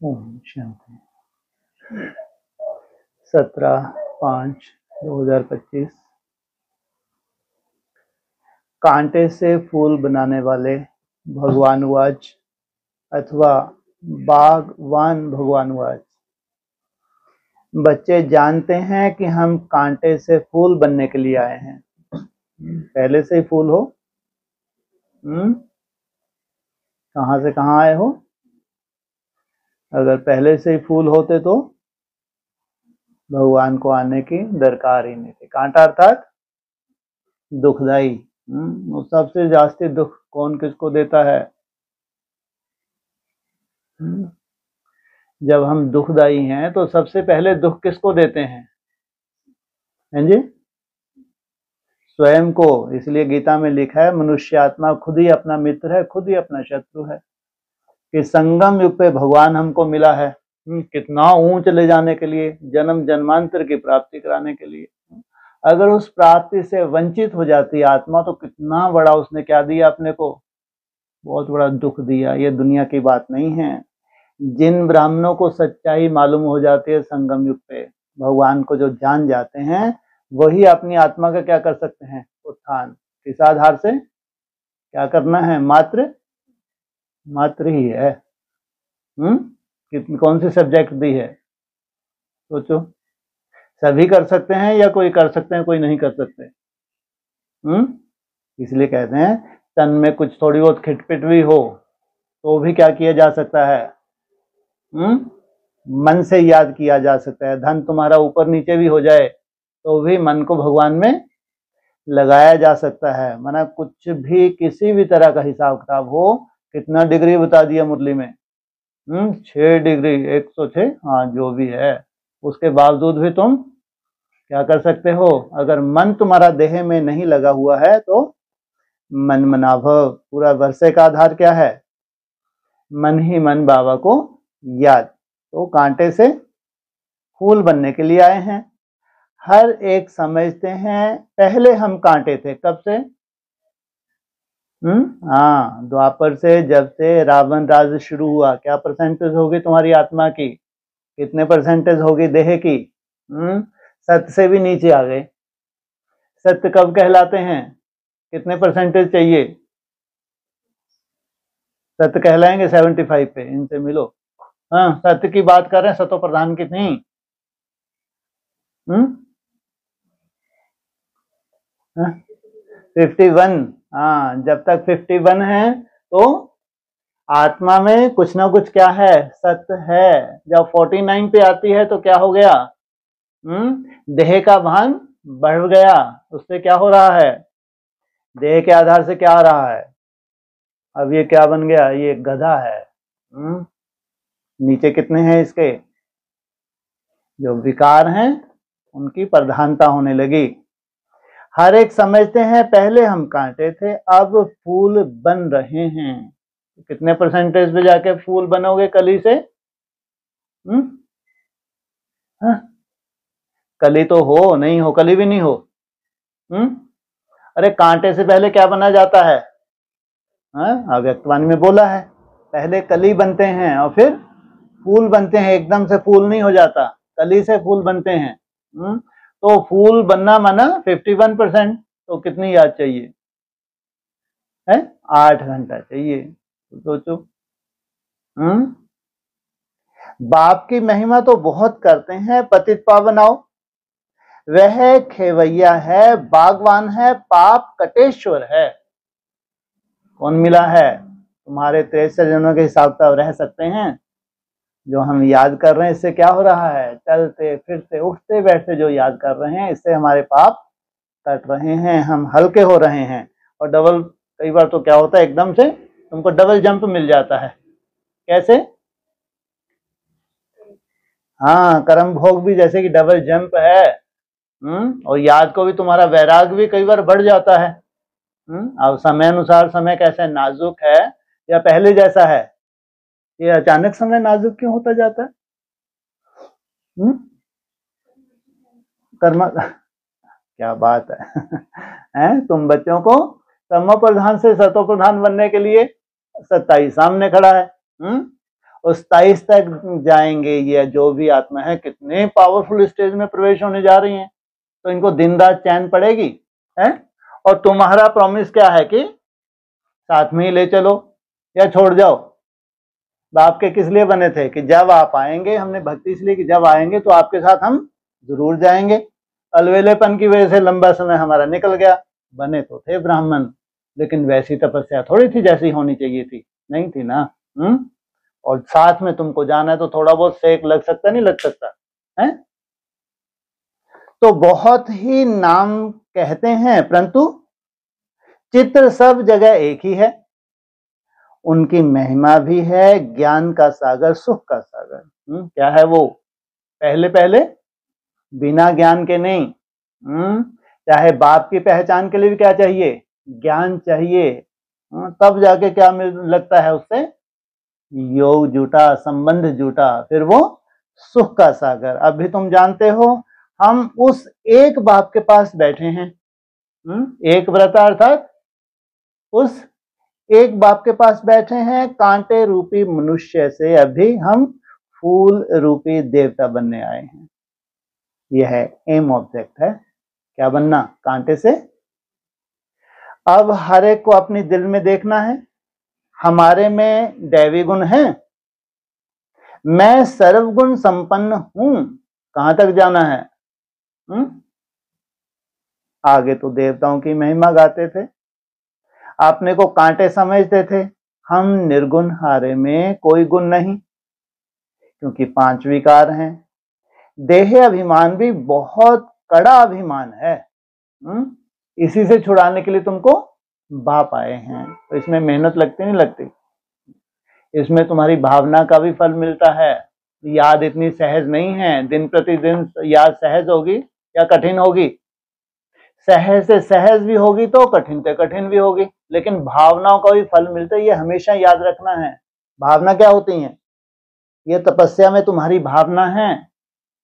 ओम शांति। 17/5/2025। कांटे से फूल बनाने वाले भगवानुवाच अथवा बागवान भगवानुवाच। बच्चे जानते हैं कि हम कांटे से फूल बनने के लिए आए हैं। पहले से ही फूल हो? कहाँ से कहाँ आए हो? अगर पहले से ही फूल होते तो भगवान को आने की दरकार ही नहीं थी। कांटा अर्थात दुखदाई। सबसे जास्ती दुख कौन किसको देता है? जब हम दुखदाई हैं तो सबसे पहले दुख किसको देते हैं? जी, स्वयं को। इसलिए गीता में लिखा है मनुष्य आत्मा खुद ही अपना मित्र है, खुद ही अपना शत्रु है। कि संगम युग पे भगवान हमको मिला है कितना ऊंच ले जाने के लिए, जन्म जन्मांतर की प्राप्ति कराने के लिए। अगर उस प्राप्ति से वंचित हो जाती आत्मा तो कितना बड़ा उसने क्या दिया अपने को? बहुत बड़ा दुख दिया। ये दुनिया की बात नहीं है। जिन ब्राह्मणों को सच्चाई मालूम हो जाती है संगम युग पे, भगवान को जो जान जाते हैं, वही अपनी आत्मा का क्या कर सकते हैं? उत्थान। किस आधार से? क्या करना है? मात्र ही है। कौन सी सब्जेक्ट दी है? सोचो। सभी कर सकते हैं या कोई कर सकते हैं कोई नहीं कर सकते? इसलिए कहते हैं तन में कुछ थोड़ी बहुत खिटपिट भी हो तो भी क्या किया जा सकता है? मन से याद किया जा सकता है। धन तुम्हारा ऊपर नीचे भी हो जाए तो भी मन को भगवान में लगाया जा सकता है। माना कुछ भी किसी भी तरह का हिसाब किताब हो। कितना डिग्री बता दिया मुरली में? 6 डिग्री, 106, हाँ जो भी है, उसके बावजूद भी तुम क्या कर सकते हो? अगर मन तुम्हारा देह में नहीं लगा हुआ है तो मन मनाभव। पूरा वर्षे का आधार क्या है? मन ही मन बाबा को याद। तो कांटे से फूल बनने के लिए आए हैं। हर एक समझते हैं पहले हम कांटे थे। कब से? हाँ, द्वापर से। जब से रावण राज शुरू हुआ, क्या परसेंटेज होगी तुम्हारी आत्मा की? कितने परसेंटेज होगी देह की? सत्य से भी नीचे आ गए। सत्य कब कहलाते हैं? कितने परसेंटेज चाहिए? सत्य कहलाएंगे 75 पे। इनसे मिलो। हाँ, सत्य की बात कर रहे हैं। सतो प्रधान कितनी? 51। हाँ, जब तक 51 है तो आत्मा में कुछ ना कुछ क्या है? सत्य है। जब 49 पे आती है तो क्या हो गया? देह का भान बढ़ गया। उससे क्या हो रहा है? देह के आधार से क्या आ रहा है? अब ये क्या बन गया? ये गधा है। नीचे कितने हैं इसके? जो विकार हैं उनकी प्रधानता होने लगी। हर एक समझते हैं पहले हम कांटे थे, अब फूल बन रहे हैं। कितने परसेंटेज पे जाके फूल बनोगे कली से? कली तो हो, नहीं हो, कली भी नहीं हो। अरे कांटे से पहले क्या बना जाता है? अव्यक्तवाणी में बोला है पहले कली बनते हैं और फिर फूल बनते हैं। एकदम से फूल नहीं हो जाता, कली से फूल बनते हैं। तो फूल बनना माना 51%। तो कितनी याद चाहिए है? 8 घंटा चाहिए। तो सोचो। बाप की महिमा तो बहुत करते हैं। पतित पावन आओ, वह खेवैया है, बागवान है, पाप कटेश्वर है। कौन मिला है? तुम्हारे 63 जन्मों के हिसाब किताब रह सकते हैं। जो हम याद कर रहे हैं इससे क्या हो रहा है? चलते फिरते उठते बैठते जो याद कर रहे हैं इससे हमारे पाप कट रहे हैं, हम हल्के हो रहे हैं। और डबल, कई बार तो क्या होता है एकदम से तुमको डबल जंप मिल जाता है। कैसे? हाँ, कर्म भोग भी जैसे कि डबल जंप है। और याद को भी तुम्हारा वैराग भी कई बार बढ़ जाता है। अब समय अनुसार समय कैसे नाजुक है या पहले जैसा है? ये अचानक समय नाजुक क्यों होता जाता है? कर्म क्या बात है? तुम बच्चों को तमो प्रधान से सतो प्रधान बनने के लिए 27 सामने खड़ा है। उस 23 तक जाएंगे। ये जो भी आत्मा है कितने पावरफुल स्टेज में प्रवेश होने जा रही हैं, तो इनको दिन रात चैन पड़ेगी है। और तुम्हारा प्रॉमिस क्या है कि साथ में ही ले चलो या छोड़ जाओ। बाप के किस लिए बने थे कि जब आप आएंगे, हमने भक्ति इसलिए कि जब आएंगे तो आपके साथ हम जरूर जाएंगे। अलवेलेपन की वजह से लंबा समय हमारा निकल गया। बने तो थे ब्राह्मण, लेकिन वैसी तपस्या थोड़ी थी जैसी होनी चाहिए थी, नहीं थी ना। और साथ में तुमको जाना है तो थोड़ा बहुत सेक लग सकता, नहीं लग सकता है। तो बहुत ही नाम कहते हैं, परंतु चित्र सब जगह एक ही है। उनकी महिमा भी है, ज्ञान का सागर, सुख का सागर। क्या है वो? पहले पहले बिना ज्ञान के नहीं। चाहे बाप की पहचान के लिए भी क्या चाहिए? ज्ञान चाहिए। तब जाके क्या लगता है उससे? योग जुटा, संबंध जुटा, फिर वो सुख का सागर। अभी तुम जानते हो हम उस एक बाप के पास बैठे हैं। एक व्रता अर्थात उस एक बाप के पास बैठे हैं। कांटे रूपी मनुष्य से अभी हम फूल रूपी देवता बनने आए हैं। यह है एम ऑब्जेक्ट है, क्या बनना? कांटे से। अब हर एक को अपनी दिल में देखना है, हमारे में दैवी गुण है, मैं सर्वगुण संपन्न हूं। कहां तक जाना है? आगे तो देवताओं की महिमा गाते थे, अपने को कांटे समझते थे। हम निर्गुण, हारे में कोई गुण नहीं, क्योंकि 5 विकार हैं। देह अभिमान भी बहुत कड़ा अभिमान है। इसी से छुड़ाने के लिए तुमको बाप आए हैं। तो इसमें मेहनत लगती नहीं लगती? इसमें तुम्हारी भावना का भी फल मिलता है। याद इतनी सहज नहीं है, दिन प्रतिदिन याद सहज होगी या कठिन होगी? सहज से सहज भी होगी तो कठिन से कठिन भी होगी, लेकिन भावनाओं का भी फल मिलता है। ये हमेशा याद रखना है। भावना क्या होती है? ये तपस्या में तुम्हारी भावना है।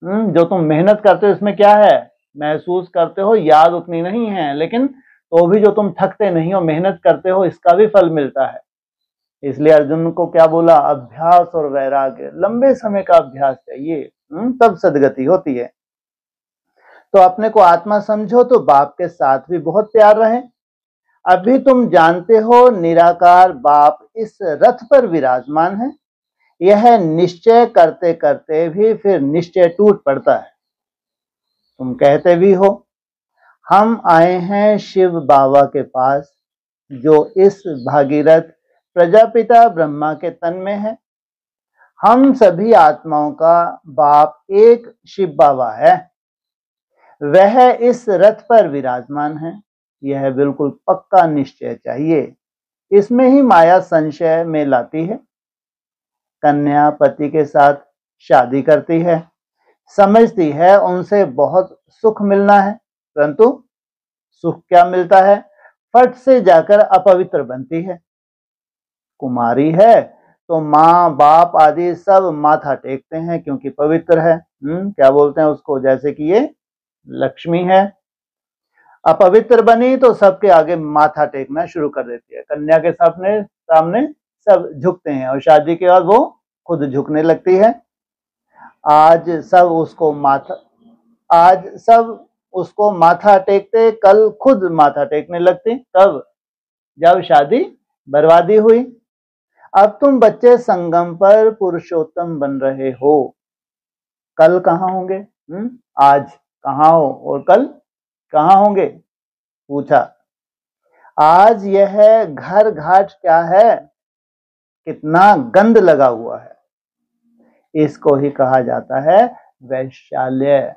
जो तुम मेहनत करते हो इसमें क्या है? महसूस करते हो, याद उतनी नहीं है, लेकिन तो भी जो तुम थकते नहीं हो, मेहनत करते हो, इसका भी फल मिलता है। इसलिए अर्जुन को क्या बोला? अभ्यास और वैराग्य, लंबे समय का अभ्यास चाहिए, तब सदगति होती है। तो अपने को आत्मा समझो तो बाप के साथ भी बहुत प्यार रहे। अभी तुम जानते हो निराकार बाप इस रथ पर विराजमान है। यह निश्चय करते करते भी फिर निश्चय टूट पड़ता है। तुम कहते भी हो हम आए हैं शिव बाबा के पास, जो इस भागीरथ प्रजापिता ब्रह्मा के तन में है। हम सभी आत्माओं का बाप एक शिव बाबा है, वह इस रथ पर विराजमान है। यह बिल्कुल पक्का निश्चय चाहिए। इसमें ही माया संशय में लाती है। कन्या पति के साथ शादी करती है, समझती है उनसे बहुत सुख मिलना है, परंतु सुख क्या मिलता है? फट से जाकर अपवित्र बनती है। कुमारी है तो माँ बाप आदि सब माथा टेकते हैं, क्योंकि पवित्र है। क्या बोलते हैं उसको? जैसे कि ये लक्ष्मी है। अपवित्र बनी तो सबके आगे माथा टेकना शुरू कर देती है। कन्या के सामने सब झुकते हैं, और शादी के बाद वो खुद झुकने लगती है। आज सब उसको माथा टेकते, कल खुद माथा टेकने लगती। कब? जब शादी बर्बादी हुई। अब तुम बच्चे संगम पर पुरुषोत्तम बन रहे हो, कल कहाँ होंगे? आज कहाँ हो और कल कहाँ होंगे? पूछा। आज यह घर घाट क्या है? कितना गंद लगा हुआ है। इसको ही कहा जाता है वैशाल्य।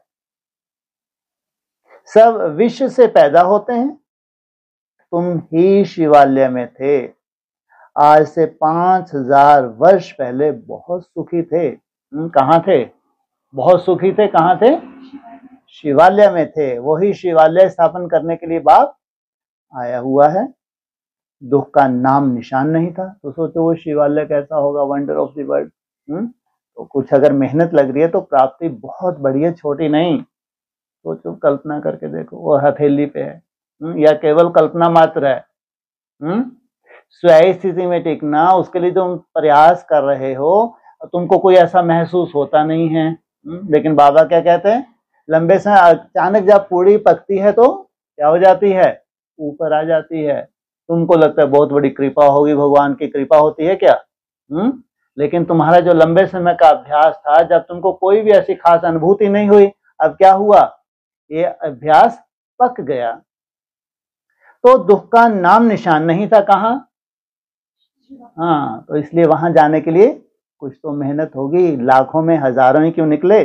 सब विश्व से पैदा होते हैं, तुम ही शिवालय में थे। आज से 5000 वर्ष पहले बहुत सुखी थे। कहाँ थे? बहुत सुखी थे। कहाँ थे? शिवालय में थे। वही शिवालय स्थापन करने के लिए बाप आया हुआ है। दुख का नाम निशान नहीं था, तो सोचो वो शिवालय कैसा होगा, वंडर ऑफ द वर्ल्ड। तो कुछ अगर मेहनत लग रही है तो प्राप्ति बहुत बड़ी है, छोटी नहीं। सोचो, कल्पना करके देखो, वो हथेली पे है, या केवल कल्पना मात्र है। स्वायी स्थिति में टिकना, उसके लिए तुम प्रयास कर रहे हो। तुमको कोई ऐसा महसूस होता नहीं है। लेकिन बाबा क्या कहते हैं, लंबे समय अचानक जब पूरी पकती है तो क्या हो जाती है, ऊपर आ जाती है। तुमको लगता है बहुत बड़ी कृपा होगी, भगवान की कृपा होती है क्या? लेकिन तुम्हारा जो लंबे समय का अभ्यास था, जब तुमको कोई भी ऐसी खास अनुभूति नहीं हुई, अब क्या हुआ, ये अभ्यास पक गया। तो दुख का नाम निशान नहीं था कहाँ? हाँ, तो इसलिए वहां जाने के लिए कुछ तो मेहनत होगी, लाखों में हजारों ही क्यों निकले।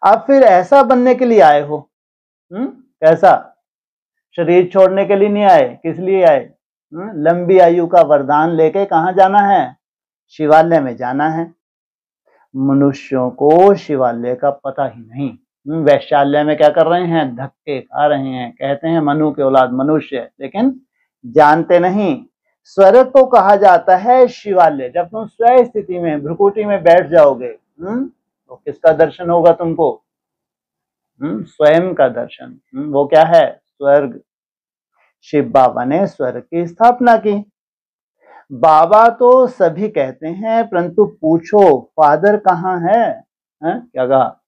अब फिर ऐसा बनने के लिए आए हो, कैसा? शरीर छोड़ने के लिए नहीं आए, किस लिए आए? लंबी आयु का वरदान लेके कहाँ जाना है? शिवालय में जाना है। मनुष्यों को शिवालय का पता ही नहीं। वैश्यालय में क्या कर रहे हैं, धक्के खा रहे हैं, कहते हैं मनु के औलाद मनुष्य, लेकिन जानते नहीं स्वर्ग को कहा जाता है शिवालय। जब तुम स्व स्थिति में भ्रुकुटी में बैठ जाओगे, तो किसका दर्शन होगा तुमको? स्वयं का दर्शन। वो क्या है? स्वर्ग। शिव बाबा ने स्वर्ग की स्थापना की। बाबा तो सभी कहते हैं, परंतु पूछो फादर कहाँ है? क्या कहा?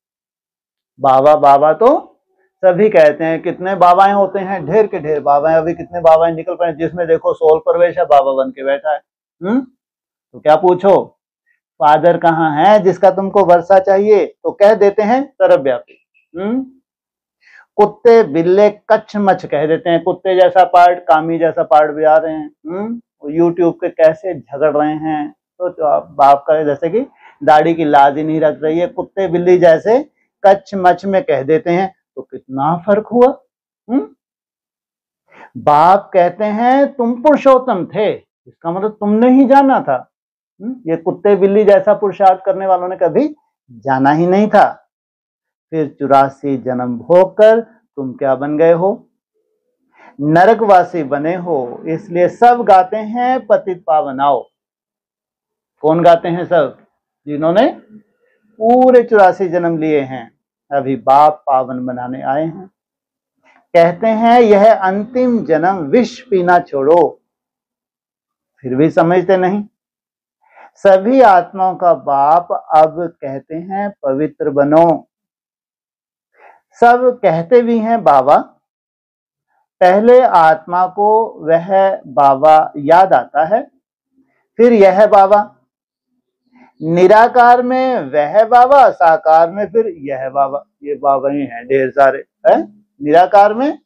बाबा बाबा तो सभी कहते हैं। कितने बाबाएं होते हैं? ढेर के ढेर बाबाएं। अभी कितने बाबाएं निकल पड़े, जिसमें देखो सोल प्रवेश है, बाबा बन के बैठा है। तो क्या पूछो, फादर कहाँ है जिसका तुमको वर्षा चाहिए? तो कह देते हैं सर्वव्यापी। कुत्ते बिल्ले कच्छ मच्छ कह देते हैं, कुत्ते जैसा पार्ट, कामी जैसा पार्ट भी आ रहे हैं। यूट्यूब पे कैसे झगड़ रहे हैं, तो आप बाप का जैसे कि दाढ़ी की लाज ही नहीं रख रही है, कुत्ते बिल्ली जैसे कच्छ मच्छ में कह देते हैं। तो कितना फर्क हुआ। बाप कहते हैं तुम पुरुषोत्तम थे, इसका मतलब तुमने ही जाना था। ये कुत्ते बिल्ली जैसा पुरुषार्थ करने वालों ने कभी जाना ही नहीं था। फिर 84 जन्म भोग कर तुम क्या बन गए हो? नरकवासी बने हो। इसलिए सब गाते हैं पतित पावन आओ। कौन गाते हैं? सब जिन्होंने पूरे 84 जन्म लिए हैं, अभी बाप पावन बनाने आए हैं। कहते हैं यह अंतिम जन्म विष पीना छोड़ो, फिर भी समझते नहीं। सभी आत्माओं का बाप अब कहते हैं पवित्र बनो। सब कहते भी हैं बाबा। पहले आत्मा को वह बाबा याद आता है, फिर यह बाबा। निराकार में वह बाबा, साकार में फिर यह बाबा। ये बाबा ही हैं ढेर सारे है। निराकार में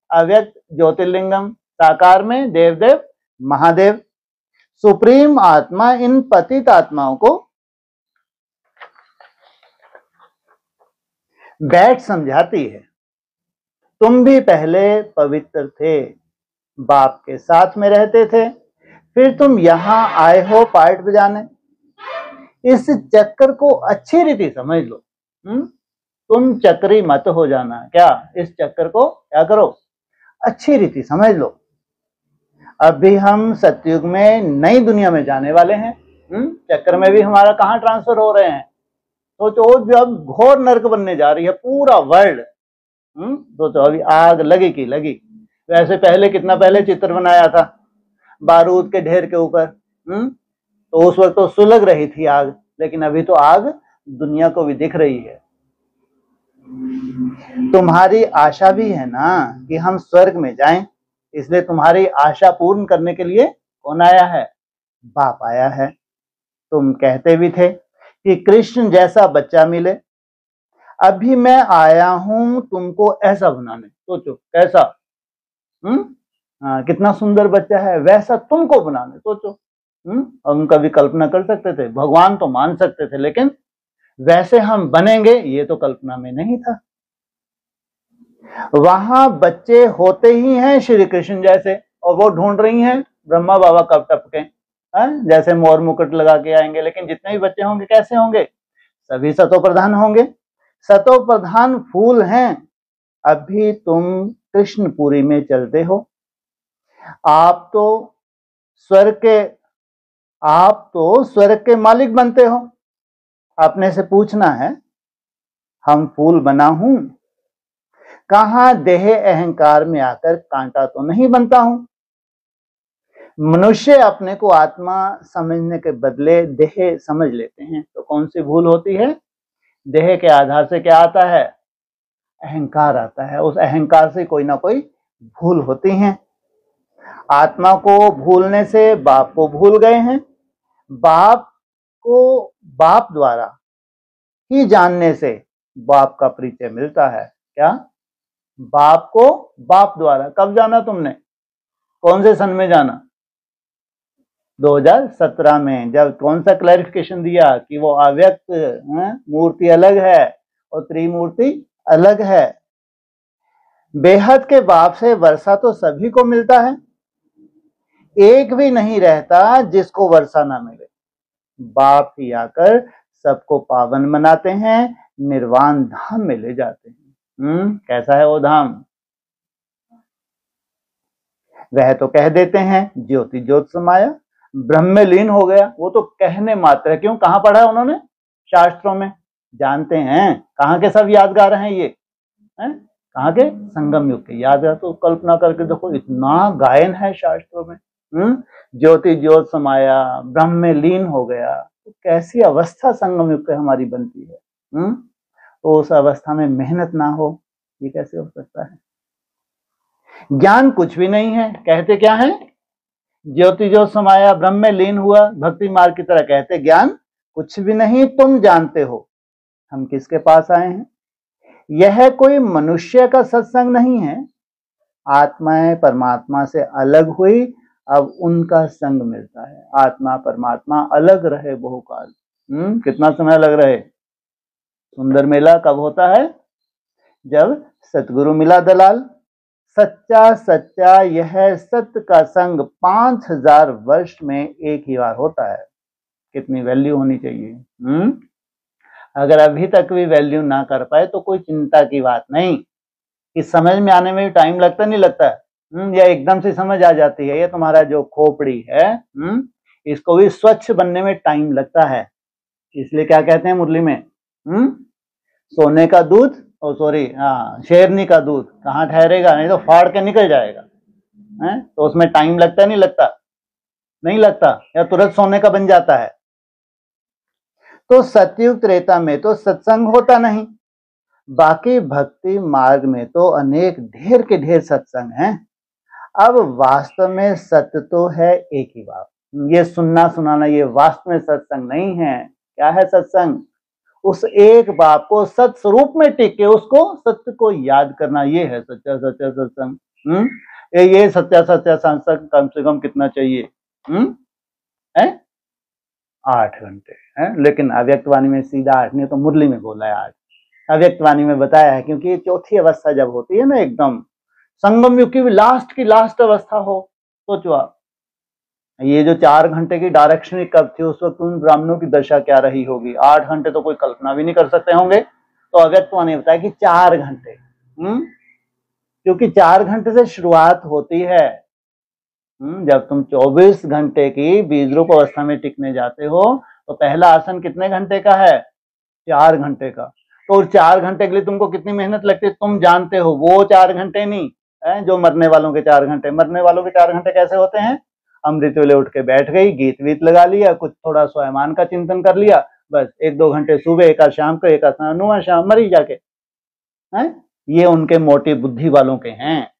अव्यक्त ज्योतिर्लिंगम, साकार में देवदेव महादेव। सुप्रीम आत्मा इन पतित आत्माओं को बैठ समझाती है। तुम भी पहले पवित्र थे, बाप के साथ में रहते थे, फिर तुम यहां आए हो पार्ट बजाने। इस चक्कर को अच्छी रीति समझ लो। तुम चक्री मत हो जाना। क्या? इस चक्कर को क्या करो, अच्छी रीति समझ लो। अभी हम सतयुग में नई दुनिया में जाने वाले हैं। चक्कर में भी हमारा कहाँ ट्रांसफर हो रहे हैं? तो जब घोर नरक बनने जा रही है पूरा वर्ल्ड, तो अभी आग लगी की लगी। वैसे पहले कितना पहले चित्र बनाया था बारूद के ढेर के ऊपर, तो उस वक्त तो सुलग रही थी आग, लेकिन अभी तो आग दुनिया को भी दिख रही है। तुम्हारी आशा भी है ना कि हम स्वर्ग में जाएं, इसलिए तुम्हारी आशा पूर्ण करने के लिए कौन आया है? बाप आया है। तुम कहते भी थे कि कृष्ण जैसा बच्चा मिले, अभी मैं आया हूं तुमको ऐसा बनाने। सोचो कैसा, कितना सुंदर बच्चा है, वैसा तुमको बनाने। सोचो, हम कभी कल्पना कर सकते थे? भगवान तो मान सकते थे, लेकिन वैसे हम बनेंगे ये तो कल्पना में नहीं था। वहां बच्चे होते ही हैं श्री कृष्ण जैसे, और वो ढूंढ रही हैं ब्रह्मा बाबा कब टपके, जैसे मोर मुकुट लगा के आएंगे। लेकिन जितने भी बच्चे होंगे कैसे होंगे? सभी सतो प्रधान होंगे। सतो प्रधान फूल हैं। अभी तुम कृष्णपुरी में चलते हो। आप तो स्वर्ग के मालिक बनते हो। अपने से पूछना है, हम फूल बना हूं, कहां देह अहंकार में आकर कांटा तो नहीं बनता हूं। मनुष्य अपने को आत्मा समझने के बदले देह समझ लेते हैं। तो कौन सी भूल होती है? देह के आधार से क्या आता है? अहंकार आता है। उस अहंकार से कोई ना कोई भूल होती है। आत्मा को भूलने से बाप को भूल गए हैं। बाप को बाप द्वारा ही जानने से बाप का परिचय मिलता है। क्या? बाप को बाप द्वारा। कब जाना तुमने? कौन से सन में जाना? 2017 में, जब कौन सा क्लैरिफिकेशन दिया कि वो अव्यक्त मूर्ति अलग है और त्रिमूर्ति अलग है। बेहद के बाप से वर्षा तो सभी को मिलता है, एक भी नहीं रहता जिसको वर्षा ना मिले। बाप ही आकर सबको पावन बनाते हैं, निर्वाण धाम में ले जाते हैं। कैसा है वो धाम? वह तो कह देते हैं ज्योति ज्योत समाया, ब्रह्म में लीन हो गया। वो तो कहने मात्र है। क्यों? कहाँ पढ़ा है उन्होंने? शास्त्रों में। जानते हैं कहाँ के सब यादगार हैं ये? कहाँ के? संगम युग के यादगार। तो कल्पना करके देखो, इतना गायन है शास्त्रों में। ज्योति ज्योत समाया, ब्रह्म में लीन हो गया। तो कैसी अवस्था संगम युग पे हमारी बनती है। तो उस अवस्था में मेहनत ना हो, ये कैसे हो सकता है? ज्ञान कुछ भी नहीं है। कहते क्या है? ज्योति ज्योत समाया, ब्रह्म में लीन हुआ। भक्ति मार्ग की तरह कहते ज्ञान कुछ भी नहीं, तुम जानते हो। हम किसके पास आए हैं? यह कोई मनुष्य का सत्संग नहीं है। आत्माएं परमात्मा से अलग हुई, अब उनका संग मिलता है। आत्मा परमात्मा अलग रहे बहुकाल। कितना समय अलग रहे? सुंदर मेला कब होता है? जब सतगुरु मिला दलाल। सच्चा सच्चा यह सत्य का संग 5000 वर्ष में एक ही बार होता है। कितनी वैल्यू होनी चाहिए। अगर अभी तक भी वैल्यू ना कर पाए तो कोई चिंता की बात नहीं, कि समझ में आने में भी टाइम लगता नहीं लगता है। या एकदम से समझ आ जाती है। ये तुम्हारा जो खोपड़ी है, इसको भी स्वच्छ बनने में टाइम लगता है। इसलिए क्या कहते हैं मुरली में? सोने का दूध, शेरनी का दूध कहाँ ठहरेगा? नहीं तो फाड़ के निकल जाएगा। तो उसमें टाइम लगता नहीं लगता? नहीं लगता, या तुरंत सोने का बन जाता है। तो सतयुग त्रेता में तो सत्संग होता नहीं। बाकी भक्ति मार्ग में तो अनेक ढेर के ढेर सत्संग हैं। अब वास्तव में सत्य तो है एक ही बात। ये सुनना सुनाना ये वास्तव में सत्संग नहीं है। क्या है सत्संग? उस एक बाप को सत स्वरूप में टिक के उसको सत्य को याद करना, ये है सच्चा सच्चा सत्संग। ये सच्चा सच्चा सत्संग कम से कम कितना चाहिए? 8 घंटे है। लेकिन अव्यक्तवाणी में सीधा 8 नहीं तो मुरली में बोला है 8। अव्यक्तवाणी में बताया है, क्योंकि ये चौथी अवस्था जब होती है ना, एकदम संगम युग की लास्ट अवस्था हो। सोचो आप, ये जो 4 घंटे की डायरेक्शन कब थी, उस वक्त उन ब्राह्मणों की दशा क्या रही होगी। 8 घंटे तो कोई कल्पना भी नहीं कर सकते होंगे। तो अव्यक्तवाणी बताया कि 4 घंटे, क्योंकि 4 घंटे से शुरुआत होती है। जब तुम 24 घंटे की बीज रूप अवस्था में टिकने जाते हो तो पहला आसन कितने घंटे का है? 4 घंटे का। तो 4 घंटे के लिए तुमको कितनी मेहनत लगती है तुम जानते हो। वो 4 घंटे नहीं है जो मरने वालों के 4 घंटे। मरने वालों के 4 घंटे कैसे होते हैं? अमृत वेले उठ के बैठ गई, गीत वीत लगा लिया, कुछ थोड़ा स्वयमान का चिंतन कर लिया, बस 1-2 घंटे सुबह, एक आध शाम को, एक आध अनुमान शाम, मरी जाके है। ये उनके मोटी बुद्धि वालों के हैं।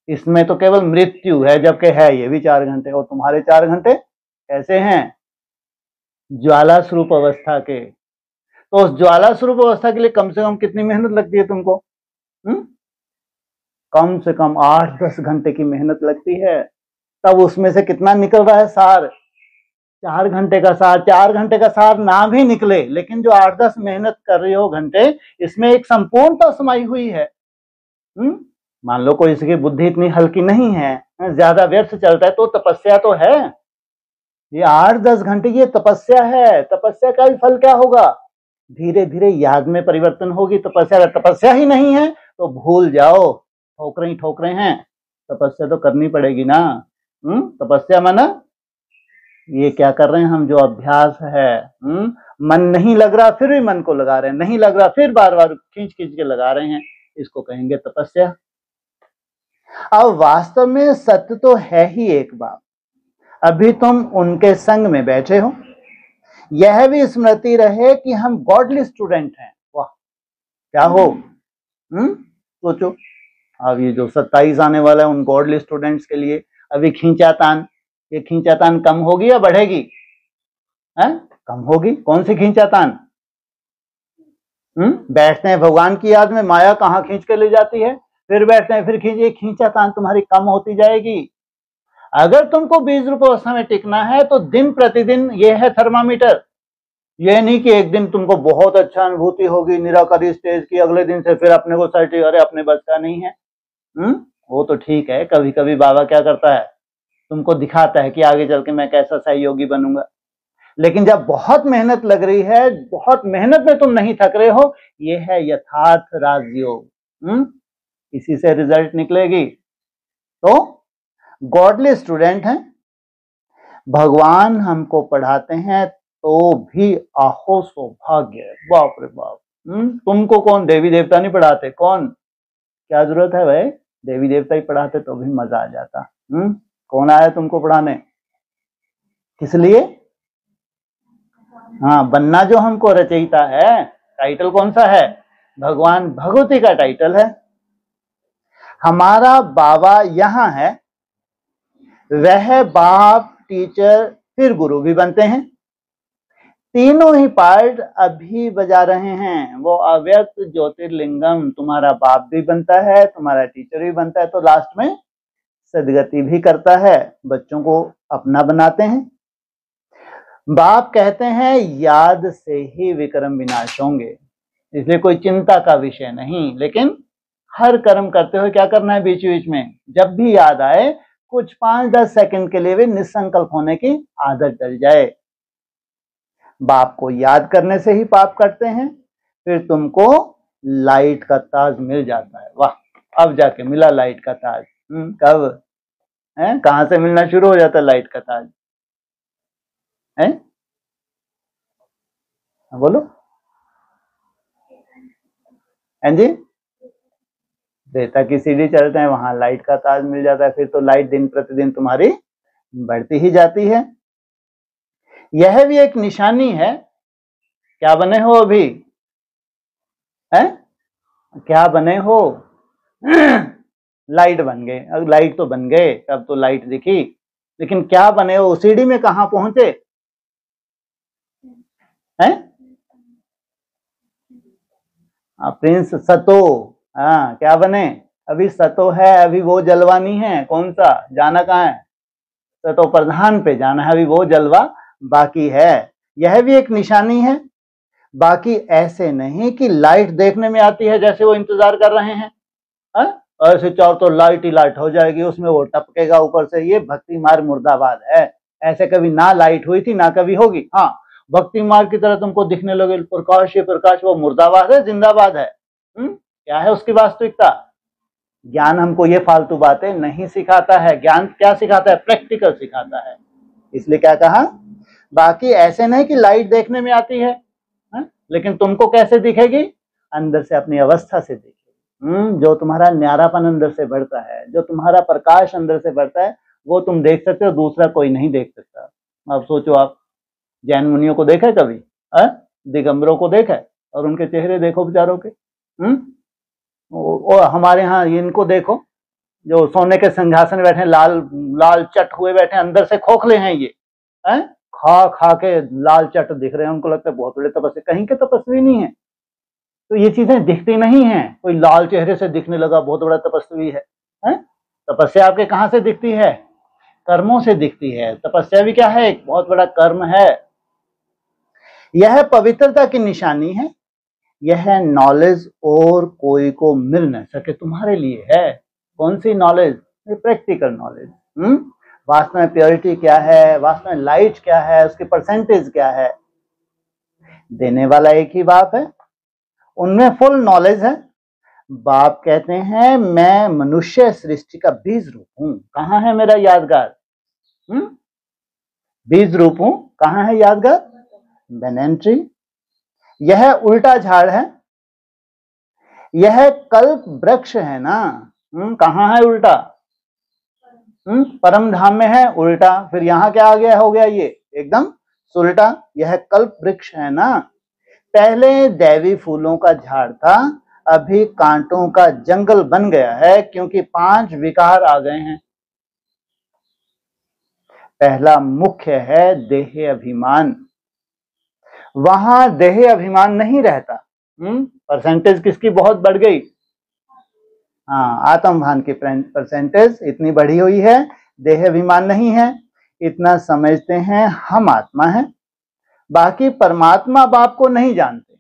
इसमें तो केवल मृत्यु है, जबकि है ये भी 4 घंटे। और तुम्हारे 4 घंटे कैसे हैं? ज्वाला स्वरूप अवस्था के। तो उस ज्वाला स्वरूप अवस्था के लिए कम से कम कितनी मेहनत लगती है तुमको? कम से कम 8-10 घंटे की मेहनत लगती है। तब उसमें से कितना निकल रहा है सार? 4 घंटे का सार। 4 घंटे का सार ना भी निकले, लेकिन जो 8-10 मेहनत कर रही हो घंटे, इसमें एक संपूर्णता समाई हुई है। मान लो कोई इसकी बुद्धि इतनी हल्की नहीं है, ज्यादा व्यर्थ चलता है, तो तपस्या तो है। ये 8-10 घंटे की तपस्या है। तपस्या का भी फल क्या होगा? धीरे धीरे याद में परिवर्तन होगी। तपस्या ही नहीं है तो भूल जाओ, ठोकरें हैं। तपस्या तो करनी पड़ेगी ना। तपस्या माना ये क्या कर रहे हैं हम? जो अभ्यास है। मन नहीं लग रहा फिर भी मन को लगा रहे हैं, नहीं लग रहा फिर बार बार खींच खींच के लगा रहे हैं, इसको कहेंगे तपस्या। अब वास्तव में सत्य तो है ही एक बात। अभी तुम उनके संग में बैठे हो। यह भी स्मृति रहे कि हम गॉडली स्टूडेंट हैं। वाह, क्या हो? सोचो, अब ये जो 27 आने वाला है उन गॉडली स्टूडेंट्स के लिए अभी खींचातान, ये खींचातान कम होगी या बढ़ेगी? कम होगी। कौन सी खींचातान? बैठते हैं भगवान की याद में, माया कहाँ खींच के ले जाती है, फिर बैठते हैं, फिर खींचिए, खींचातान तुम्हारी कम होती जाएगी। अगर तुमको बीज रूप अवस्था में टिकना है तो दिन प्रतिदिन ये है थर्मामीटर। ये नहीं कि एक दिन तुमको बहुत अच्छा अनुभूति होगी निराकारी स्टेज की, अगले दिन से फिर अपने को सर्टिफिकेट, अरे अपने बस का नहीं है। वो तो ठीक है, कभी कभी बाबा क्या करता है, तुमको दिखाता है कि आगे चल के मैं कैसा सहयोगी बनूंगा। लेकिन जब बहुत मेहनत लग रही है, बहुत मेहनत में तुम नहीं थक रहे हो, ये है यथार्थ राजयोग। इसी से रिजल्ट निकलेगी। तो गॉडली स्टूडेंट हैं, भगवान हमको पढ़ाते हैं तो भी आहो सौभाग्य। बाप रे बाप, तुमको कौन देवी देवता नहीं पढ़ाते? कौन? क्या जरूरत है भाई, देवी देवता ही पढ़ाते तो भी मजा आ जाता। कौन आया तुमको पढ़ाने? किस लिए? हाँ, बनना जो हमको रचयिता है। टाइटल कौन सा है? भगवान भगवती का टाइटल है। हमारा बाबा यहाँ है, वह बाप, टीचर, फिर गुरु भी बनते हैं। तीनों ही पार्ट अभी बजा रहे हैं। वो अव्यक्त ज्योतिर्लिंगम तुम्हारा बाप भी बनता है, तुम्हारा टीचर भी बनता है, तो लास्ट में सदगति भी करता है, बच्चों को अपना बनाते हैं। बाप कहते हैं याद से ही विक्रम विनाश होंगे, इसलिए कोई चिंता का विषय नहीं। लेकिन हर कर्म करते हुए क्या करना है, बीच बीच में जब भी याद आए कुछ 5-10 सेकंड के लिए भी निसंकल्प होने की आदत डल जाए। बाप को याद करने से ही पाप करते हैं, फिर तुमको लाइट का ताज मिल जाता है। वाह, अब जाके मिला लाइट का ताज। कब है, कहां से मिलना शुरू हो जाता है लाइट का ताज? है बोलो। हैं जी? देता की सीढ़ी चलते हैं, वहां लाइट का ताज मिल जाता है। फिर तो लाइट दिन प्रतिदिन तुम्हारी बढ़ती ही जाती है। यह भी एक निशानी है। क्या बने हो अभी? है क्या बने हो? लाइट बन गए। अब लाइट तो बन गए, तब तो लाइट दिखी, लेकिन क्या बने हो? सीढ़ी में कहां पहुंचे? हैं? प्रिंस सतो। हाँ, क्या बने? अभी सतो है, अभी वो जलवा नहीं है। कौन सा? जाना कहाँ है? सतो प्रधान पे जाना है, अभी वो जलवा बाकी है। यह भी एक निशानी है। बाकी ऐसे नहीं कि लाइट देखने में आती है जैसे वो इंतजार कर रहे हैं, ऐसे चार तो लाइट ही लाइट हो जाएगी, उसमें वो टपकेगा ऊपर से। ये भक्ति मार्ग मुर्दाबाद है। ऐसे कभी ना लाइट हुई थी ना कभी होगी। हाँ, भक्ति मार्ग की तरह तुमको दिखने लगे प्रकाश, ये प्रकाश, वो मुर्दाबाद है, जिंदाबाद है। क्या है उसकी वास्तविकता? ज्ञान हमको ये फालतू बातें नहीं सिखाता है। ज्ञान क्या सिखाता है? प्रैक्टिकल सिखाता है। इसलिए क्या कहा, बाकी ऐसे नहीं कि लाइट देखने में आती है, लेकिन तुमको कैसे दिखेगी? अंदर से, अपनी अवस्था से दिखेगी। जो तुम्हारा न्यारापन अंदर से बढ़ता है, जो तुम्हारा प्रकाश अंदर से बढ़ता है, वो तुम देख सकते हो, दूसरा कोई नहीं देख सकता। अब सोचो, आप जैन मुनियों को देखा कभी? दिगंबरों को देखा है? और उनके चेहरे देखो बेचारों के। और हमारे यहाँ इनको देखो, जो सोने के सिंहासन में बैठे, लाल लाल चट हुए बैठे, अंदर से खोखले हैं ये, खा खा के लाल चट दिख रहे हैं। उनको लगता है बहुत बड़े तपस्वी, कहीं के तपस्वी नहीं है। तो ये चीजें दिखती नहीं है। कोई लाल चेहरे से दिखने लगा बहुत बड़ा तपस्वी है। तपस्या आपके कहाँ से दिखती है? कर्मों से दिखती है। तपस्या भी क्या है? एक बहुत बड़ा कर्म है। यह पवित्रता की निशानी है। यह नॉलेज और कोई को मिल न सके, तुम्हारे लिए है। कौन सी नॉलेज? Practical knowledge. वास्तव में प्योरिटी क्या है, वास्तव में लाइट क्या है, उसकी परसेंटेज क्या है, देने वाला एक ही बाप है। उनमें फुल नॉलेज है। बाप कहते हैं मैं मनुष्य सृष्टि का बीज रूप हूं। कहाँ है मेरा यादगार? बीज रूप हूं। कहाँ है यादगार? Banyan tree. यह उल्टा झाड़ है। यह कल्प वृक्ष है ना। कहाँ है उल्टा? परम धाम में है उल्टा, फिर यहाँ क्या आ गया, हो गया ये एकदम सुलटा। यह कल्प वृक्ष है ना, पहले दैवी फूलों का झाड़ था, अभी कांटों का जंगल बन गया है, क्योंकि 5 विकार आ गए हैं। पहला मुख्य है देह अभिमान, वहां देह अभिमान नहीं रहता। परसेंटेज किसकी बहुत बढ़ गई? हाँ, आत्म भान की परसेंटेज इतनी बढ़ी हुई है, देह अभिमान नहीं है। इतना समझते हैं हम आत्मा हैं, बाकी परमात्मा बाप को नहीं जानते।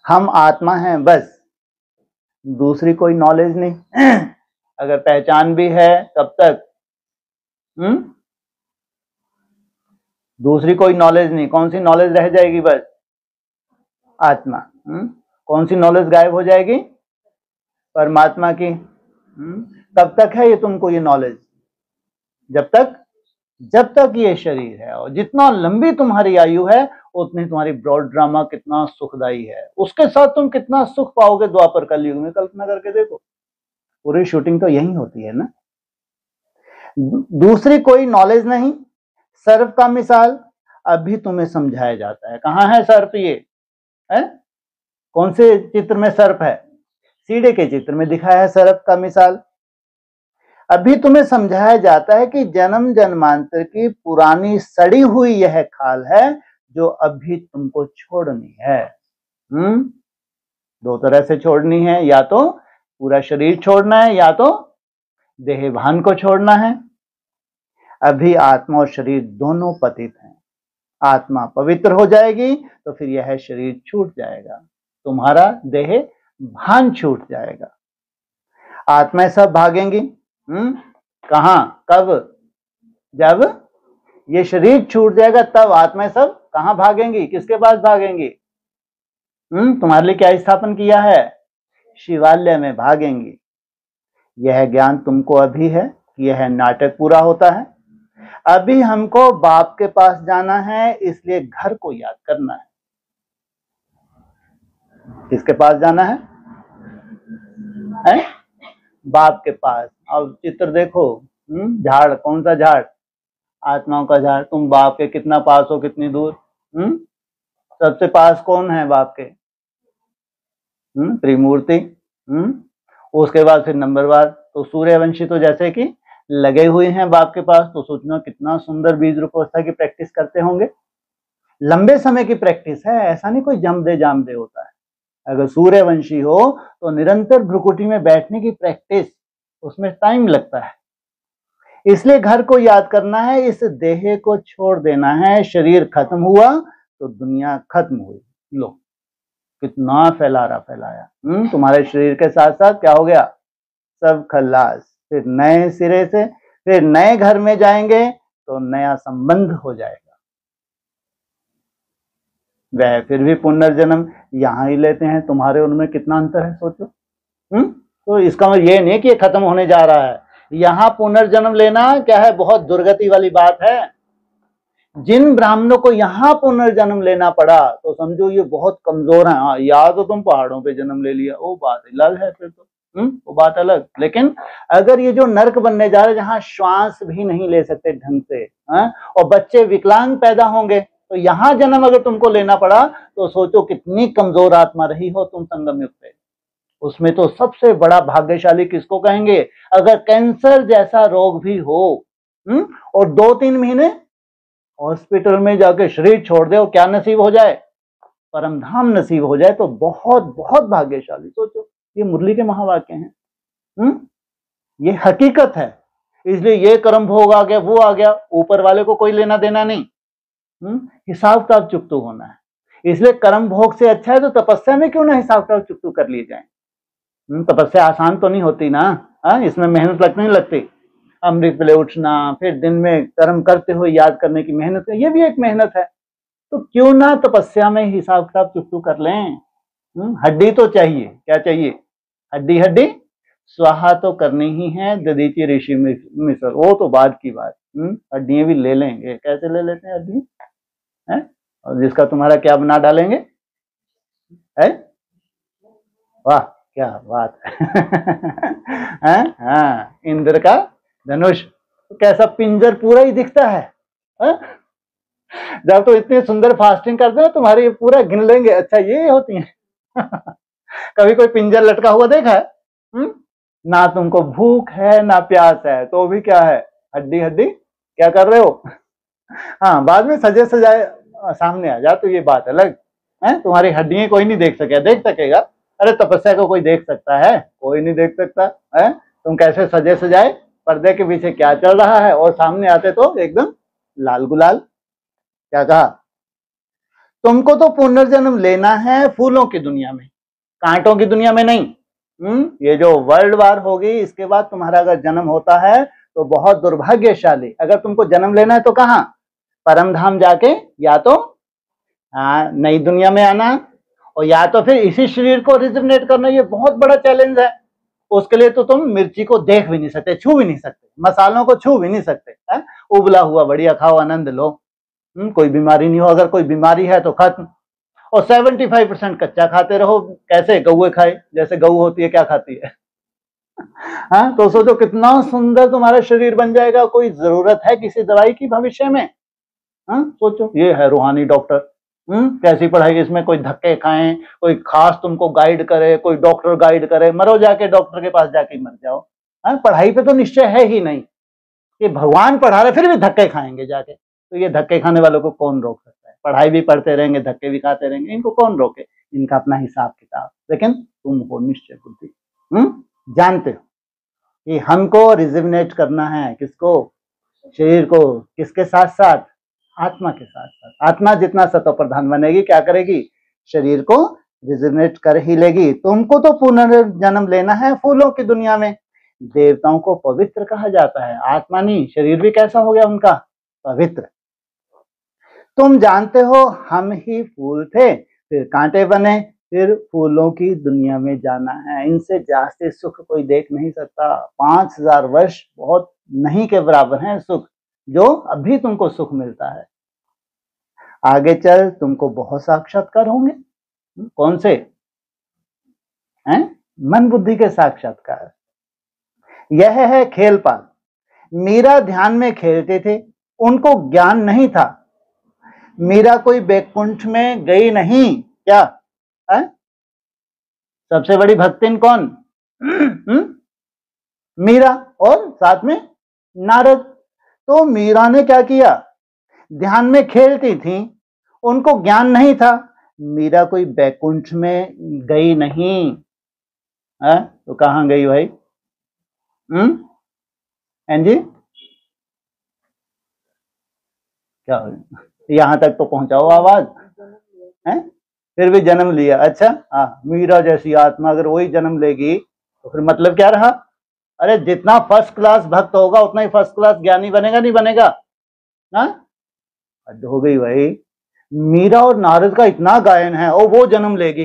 हम आत्मा हैं बस, दूसरी कोई नॉलेज नहीं। अगर पहचान भी है तब तक दूसरी कोई नॉलेज नहीं। कौन सी नॉलेज रह जाएगी? बस आत्मा। कौन सी नॉलेज गायब हो जाएगी? परमात्मा की। तब तक है ये तुमको ये नॉलेज, जब तक ये शरीर है। और जितना लंबी तुम्हारी आयु है उतनी तुम्हारी ब्रॉड ड्रामा कितना सुखदायी है, उसके साथ तुम कितना सुख पाओगे द्वापर कलयुग में, कल्पना करके देखो। पूरी शूटिंग तो यही होती है ना। दूसरी कोई नॉलेज नहीं। सर्प का मिसाल अभी तुम्हें समझाया जाता है। कहाँ है सर्प? ये है कौन से चित्र में सर्प है? सीढ़े के चित्र में दिखाया है सर्प का मिसाल। अभी तुम्हें समझाया जाता है कि जन्म जन्मांतर की पुरानी सड़ी हुई यह खाल है जो अभी तुमको छोड़नी है। 2 तरह से छोड़नी है, या तो पूरा शरीर छोड़ना है, या तो देह भान को छोड़ना है। अभी आत्मा और शरीर दोनों पतित हैं। आत्मा पवित्र हो जाएगी तो फिर यह शरीर छूट जाएगा, तुम्हारा देह भान छूट जाएगा। आत्माएं सब भागेंगी। कहां? कब? जब ये शरीर छूट जाएगा तब आत्माएं सब कहां भागेंगी? किसके पास भागेंगी? तुम्हारे लिए क्या स्थापन किया है? शिवालय में भागेंगी। यह ज्ञान तुमको अभी है कि यह नाटक पूरा होता है। अभी हमको बाप के पास जाना है, इसलिए घर को याद करना है। किसके पास जाना है? बाप के पास। अब चित्र देखो, झाड़, कौन सा झाड़? आत्माओं का झाड़। तुम बाप के कितना पास हो, कितनी दूर? सबसे पास कौन है बाप के? त्रिमूर्ति। उसके बाद फिर नंबरवार तो सूर्यवंशी तो जैसे कि लगे हुए हैं बाप के पास। तो सोचना कितना सुंदर बीज रूप अवस्था की प्रैक्टिस करते होंगे। लंबे समय की प्रैक्टिस है, ऐसा नहीं कोई जम दे जाम दे होता है। अगर सूर्यवंशी हो तो निरंतर भ्रुकुटी में बैठने की प्रैक्टिस, उसमें टाइम लगता है। इसलिए घर को याद करना है, इस देह को छोड़ देना है। शरीर खत्म हुआ तो दुनिया खत्म हुई। लो कितना फैलाया। तुम्हारे शरीर के साथ साथ क्या हो गया? सब खल्लास। फिर नए सिरे से फिर नए घर में जाएंगे तो नया संबंध हो जाएगा। वह फिर भी पुनर्जन्म यहां ही लेते हैं। तुम्हारे उनमें कितना अंतर है सोचो। तो इसका मतलब ये नहीं कि ये खत्म होने जा रहा है। यहां पुनर्जन्म लेना क्या है? बहुत दुर्गति वाली बात है। जिन ब्राह्मणों को यहां पुनर्जन्म लेना पड़ा तो समझो ये बहुत कमजोर है। हाँ, या तो तुम पहाड़ों पे जन्म ले लिया, वो बात अलग है। फिर तो वो बात अलग। लेकिन अगर ये जो नर्क बनने जा रहे, जहां श्वास भी नहीं ले सकते ढंग से, और बच्चे विकलांग पैदा होंगे, तो यहां जन्म अगर तुमको लेना पड़ा तो सोचो कितनी कमजोर आत्मा रही हो तुम संगम युग पे। उसमें तो सबसे बड़ा भाग्यशाली किसको कहेंगे? अगर कैंसर जैसा रोग भी हो और 2-3 महीने हॉस्पिटल में जाके शरीर छोड़ दे, और क्या नसीब हो जाए? परम धाम नसीब हो जाए, तो बहुत बहुत भाग्यशाली। सोचो, ये मुरली के महावाक्य हैं। ये हकीकत है। इसलिए ये कर्म भोग आ गया, वो आ गया, ऊपर वाले को कोई लेना देना नहीं। हिसाब किताब चुकतू होना है। इसलिए कर्म भोग से अच्छा है तो तपस्या में क्यों ना हिसाब किताब चुकतू कर लिए जाए। तपस्या आसान तो नहीं होती ना। इसमें मेहनत लगती नहीं लगती। अमृत वेले उठना, फिर दिन में कर्म करते हुए याद करने की मेहनत, ये भी एक मेहनत है। तो क्यों ना तपस्या में हिसाब किताब चुकतू कर लें। हड्डी तो चाहिए। क्या चाहिए? हड्डी स्वाहा तो करनी ही है। ददीची ऋषि मिश्र, वो तो बाद की बात। हड्डियां भी ले लेंगे। कैसे ले लेते हैं हड्डी? और जिसका तुम्हारा क्या बना डालेंगे? वाह, क्या बात है हाँ, इंद्र का धनुष। तो कैसा पिंजर पूरा ही दिखता है, हा? जब तो इतनी सुंदर फास्टिंग करते हो तुम्हारी पूरा गिन लेंगे, अच्छा ये होती है कभी कोई पिंजर लटका हुआ देखा है? ना तुमको भूख है ना प्यास है, तो भी क्या है, हड्डी हड्डी क्या कर रहे हो हाँ, बाद में सजे सजाए सामने आ जा तो ये बात अलग है। तुम्हारी हड्डियां कोई नहीं देख सकेगा। अरे तपस्या को कोई देख सकता है? कोई नहीं देख सकता है। तुम कैसे सजे सजाए, पर्दे के पीछे क्या चल रहा है, और सामने आते तो एकदम लाल गुलाल। क्या कहा? तुमको तो पुनर्जन्म लेना है फूलों की दुनिया में, कांटों की दुनिया में नहीं। ये जो वर्ल्ड वार होगी इसके बाद तुम्हारा अगर जन्म होता है तो बहुत दुर्भाग्यशाली। अगर तुमको जन्म लेना है तो कहाँ, परम धाम जाके, या तो नई दुनिया में आना, और या तो फिर इसी शरीर को रिजनेट करना। ये बहुत बड़ा चैलेंज है। उसके लिए तो तुम मिर्ची को देख भी नहीं सकते, छू भी नहीं सकते, मसालों को छू भी नहीं सकते है? उबला हुआ बढ़िया खाओ, आनंद लो, कोई बीमारी नहीं हो। अगर कोई बीमारी है तो खत्म। और 75% कच्चा खाते रहो। कैसे? गौए खाए, जैसे गऊ होती है क्या खाती है हाँ, तो सोचो कितना सुंदर तुम्हारा शरीर बन जाएगा। कोई जरूरत है किसी दवाई की भविष्य में? हाँ, सोचो, ये है रूहानी डॉक्टर। कैसी पढ़ाई, इसमें कोई धक्के खाएं, कोई खास तुमको गाइड करे, कोई डॉक्टर गाइड करे, मरो जाके डॉक्टर के पास जाके मर जाओ। हाँ, पढ़ाई पे तो निश्चय है ही नहीं कि भगवान पढ़ा रहे फिर भी धक्के खाएंगे जाके। तो ये धक्के खाने वालों को कौन रोक सकता है? पढ़ाई भी पढ़ते रहेंगे, धक्के भी खाते रहेंगे, इनको कौन रोके? इनका अपना हिसाब किताब। लेकिन तुम हो निश्चय बुद्धि, जानते हो कि हमको रिजिवनेट करना है। किसको? शरीर को। किसके साथ साथ? आत्मा के साथ साथ। आत्मा जितना सतो प्रधान बनेगी क्या करेगी? शरीर को रिजिवनेट कर ही लेगी। तुमको तो पुनर्जन्म लेना है फूलों की दुनिया में। देवताओं को पवित्र कहा जाता है, आत्मा नहीं। शरीर भी कैसा हो गया उनका? पवित्र। तुम जानते हो हम ही फूल थे, फिर कांटे बने, फिर फूलों की दुनिया में जाना है। इनसे जास्ती सुख कोई देख नहीं सकता। 5000 वर्ष बहुत नहीं के बराबर है सुख, जो अभी तुमको सुख मिलता है। आगे चल तुमको बहुत साक्षात्कार होंगे। कौन से हैं? मन बुद्धि के साक्षात्कार। यह है खेलपाल। मीरा ध्यान में खेलते थे, उनको ज्ञान नहीं था। मीरा कोई बैकुंठ में गई नहीं। क्या है? सबसे बड़ी भक्तिन कौन? मीरा, और साथ में नारद। तो मीरा ने क्या किया? ध्यान में खेलती थी, उनको ज्ञान नहीं था। मीरा कोई बैकुंठ में गई नहीं है? तो कहां गई भाई? जी क्या यहां तक तो पहुंचाओ आवाज है? फिर भी जन्म लिया। अच्छा हाँ, मीरा जैसी आत्मा अगर वही जन्म लेगी तो फिर मतलब क्या रहा? अरे जितना फर्स्ट क्लास भक्त होगा उतना ही फर्स्ट क्लास ज्ञानी बनेगा, नहीं बनेगा? हाँ, हद हो गई भाई। मीरा और नारद का इतना गायन है और वो जन्म लेगी।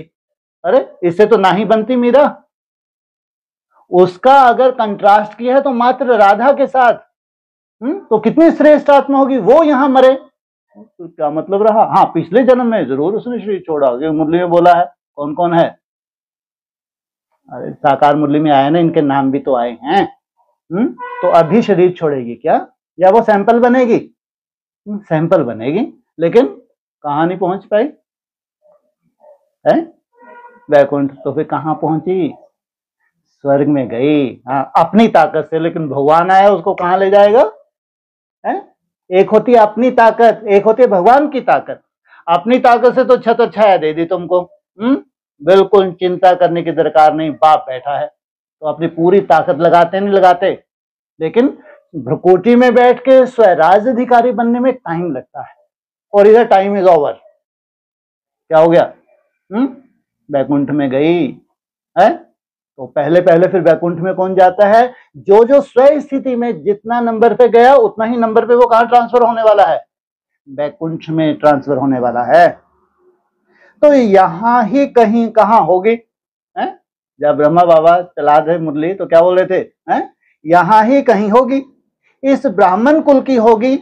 अरे इससे तो ना ही बनती मीरा। उसका अगर कंट्रास्ट किया है तो मात्र राधा के साथ, तो कितनी श्रेष्ठ आत्मा होगी। वो यहां मरे तो क्या मतलब रहा? हाँ, पिछले जन्म में जरूर उसने शरीर छोड़ा, मुरली में बोला है। कौन कौन है? अरे साकार मुरली में आया ना, इनके नाम भी तो आए हैं। तो अभी शरीर छोड़ेगी क्या, या वो सैंपल बनेगी? सैंपल बनेगी, लेकिन कहां नहीं पहुंच पाई है? वैकुंठ। तो फिर कहां पहुंची? स्वर्ग में गई। हाँ, अपनी ताकत से। लेकिन भगवान आया, उसको कहां ले जाएगा? है? एक होती है अपनी ताकत, एक होती है भगवान की ताकत। अपनी ताकत से तो छत्र छाया दे दी तुमको, बिल्कुल चिंता करने की दरकार नहीं। बाप बैठा है तो अपनी पूरी ताकत लगाते नहीं लगाते, लेकिन भ्रकुटी में बैठ के स्वराज अधिकारी बनने में टाइम लगता है, और इधर टाइम इज ओवर। क्या हो गया? बैकुंठ में गई है। तो पहले पहले फिर बैकुंठ में कौन जाता है? जो जो स्व स्थिति में जितना नंबर पे गया उतना ही नंबर पे वो कहां ट्रांसफर होने वाला है? बैकुंठ में ट्रांसफर होने वाला है। तो यहां ही कहीं कहां होगी है? जब ब्रह्मा बाबा चला रहे मुरली तो क्या बोल रहे थे? यहां ही कहीं होगी। इस ब्राह्मण कुल की होगी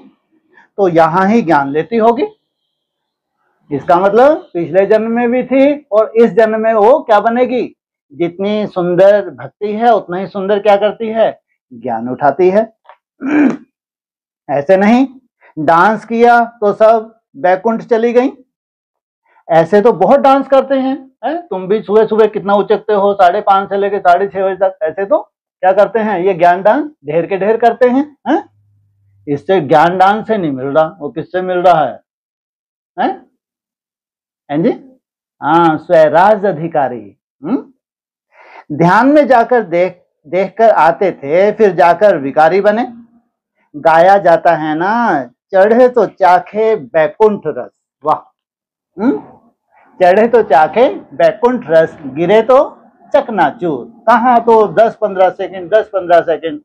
तो यहां ही ज्ञान लेती होगी। इसका मतलब पिछले जन्म में भी थी और इस जन्म में वो क्या बनेगी? जितनी सुंदर भक्ति है उतना ही सुंदर क्या करती है, ज्ञान उठाती है। ऐसे नहीं डांस किया तो सब बैकुंठ चली गई, ऐसे तो बहुत डांस करते हैं, तुम भी सुबह सुबह कितना उचकते हो, 5:30 से लेकर 6:30 बजे तक, ऐसे तो क्या करते हैं, ये ज्ञान डांस ढेर के ढेर करते हैं। इससे ज्ञान डांस से नहीं मिल रहा, वो किससे मिल रहा है जी? हाँ, स्वराज अधिकारी। ध्यान में जाकर देखकर आते थे, फिर जाकर विकारी बने। गाया जाता है ना, चढ़े तो चाखे बैकुंठ रस, वाह। चढ़े तो चाखे बैकुंठ रस, गिरे तो चकनाचूर। कहाँ तो 10-15 सेकंड 10-15 सेकंड,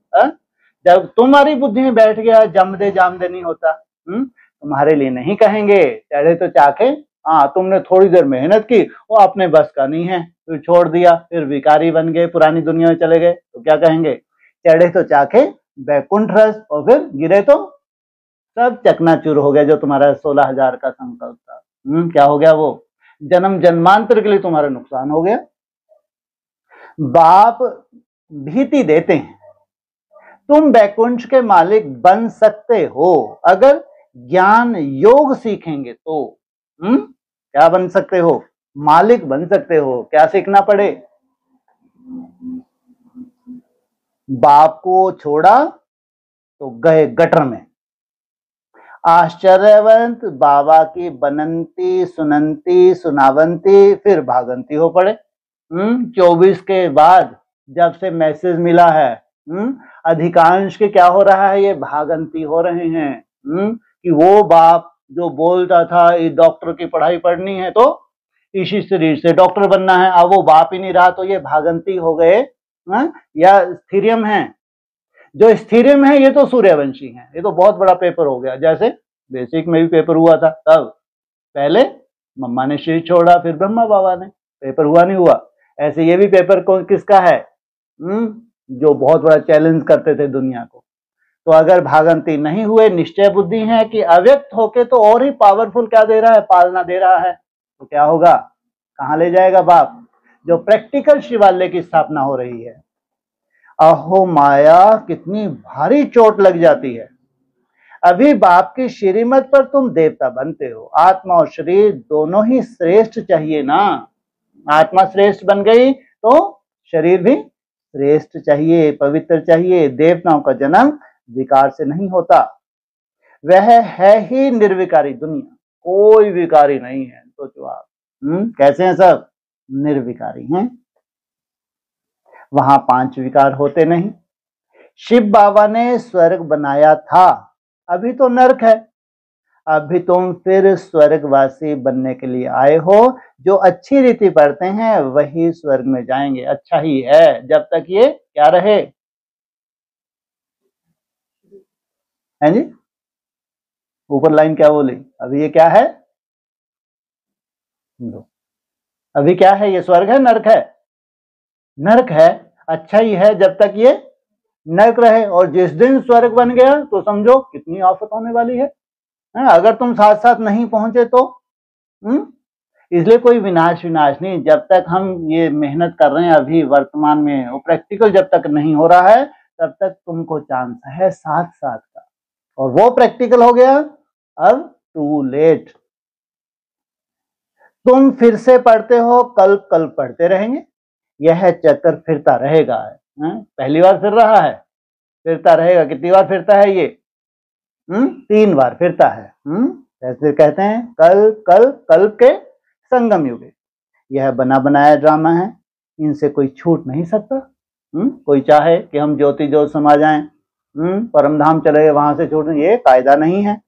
जब तुम्हारी बुद्धि में बैठ गया जम दे जाम दे नहीं होता। तुम्हारे लिए नहीं कहेंगे चढ़े तो चाखे, हाँ तुमने थोड़ी देर मेहनत की, वो अपने बस का नहीं है, फिर छोड़ दिया, फिर विकारी बन गए, पुरानी दुनिया में चले गए, तो क्या कहेंगे, चढ़े तो चाखे बैकुंठ रस, और फिर गिरे तो सब चकनाचूर हो गया। जो तुम्हारा 16,000 का संकल्प था, क्या हो गया, वो जन्म जन्मांतर के लिए तुम्हारा नुकसान हो गया। बाप भीति देते हैं, तुम बैकुंठ के मालिक बन सकते हो अगर ज्ञान योग सीखेंगे तो। क्या बन सकते हो, मालिक बन सकते हो। क्या सीखना पड़े, बाप को छोड़ा तो गए गटर में। आश्चर्यवंत बाबा की बनंती सुनंती सुनावंती, फिर भागंती हो पड़े। 24 के बाद जब से मैसेज मिला है, अधिकांश के क्या हो रहा है, ये भागंती हो रहे हैं। कि वो बाप जो बोलता था ये डॉक्टर की पढ़ाई पढ़नी है तो इसी शरीर से डॉक्टर बनना है, अब वो बाप ही नहीं रहा, तो ये भागंती हो गए। या स्थिरियम है, जो स्थिरियम है ये तो सूर्यवंशी है, ये तो बहुत बड़ा पेपर हो गया। जैसे बेसिक में भी पेपर हुआ था, तब पहले मम्मा ने शरीर छोड़ा, फिर ब्रह्मा बाबा ने, पेपर हुआ नहीं हुआ। ऐसे ये भी पेपर किसका है, जो बहुत बड़ा चैलेंज करते थे दुनिया को। तो अगर भागंती नहीं हुए, निश्चय बुद्धि है कि अव्यक्त होके तो और ही पावरफुल क्या दे रहा है, पालना दे रहा है, तो क्या होगा, कहां ले जाएगा बाप। जो प्रैक्टिकल शिवालय की स्थापना हो रही है, अहो माया कितनी भारी चोट लग जाती है। अभी बाप की श्रीमत पर तुम देवता बनते हो, आत्मा और शरीर दोनों ही श्रेष्ठ चाहिए ना। आत्मा श्रेष्ठ बन गई तो शरीर भी श्रेष्ठ चाहिए, पवित्र चाहिए। देवताओं का जन्म विकार से नहीं होता, वह है ही निर्विकारी दुनिया, कोई विकारी नहीं है। सोचो आप, कैसे हैं, सब निर्विकारी हैं, वहां 5 विकार होते नहीं। शिव बाबा ने स्वर्ग बनाया था, अभी तो नरक है। अभी तुम फिर स्वर्गवासी बनने के लिए आए हो। जो अच्छी रीति पढ़ते हैं वही स्वर्ग में जाएंगे, अच्छा ही है जब तक ये क्या रहे, हैं जी? ऊपर लाइन क्या बोली, अभी ये क्या है, अभी क्या है, ये स्वर्ग है नरक है, नरक है, अच्छा ही है जब तक ये नरक रहे। और जिस दिन स्वर्ग बन गया तो समझो कितनी आफत होने वाली है। अगर तुम साथ साथ नहीं पहुंचे तो इसलिए कोई विनाश नहीं, जब तक हम ये मेहनत कर रहे हैं अभी वर्तमान में, वो प्रैक्टिकल जब तक नहीं हो रहा है तब तक तुमको चांस है साथ साथ का, और वो प्रैक्टिकल हो गया अब टू लेट। तुम फिर से पढ़ते हो, कल पढ़ते रहेंगे, यह चक्कर फिरता रहेगा। पहली बार फिर रहा है, फिरता रहेगा। कितनी बार फिरता है ये, 3 बार फिरता है। ऐसे कहते हैं कल के संगम युग, यह बना बनाया ड्रामा है, इनसे कोई छूट नहीं सकता। कोई चाहे कि हम ज्योति ज्योत समा जाएं, परमधाम चले गए वहां से छूट, ये कायदा नहीं है।